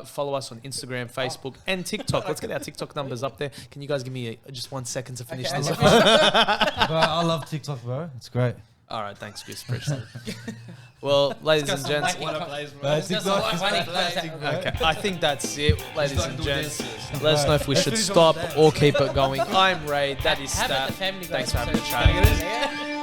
follow us on Instagram, Facebook, and TikTok. Let's get our TikTok numbers up there. Can you guys give me just 1 second to finish Okay, this? Bro, I love TikTok, bro. It's great. All right, thanks, Goose. Appreciate it. Well, ladies and gents. That's just so funny. Okay, I think that's it, ladies and gents. Let us know if we should stop or keep it going. I'm Ray. That is How about Stat. the Family Guy Thanks for having a episode? chat. Yeah.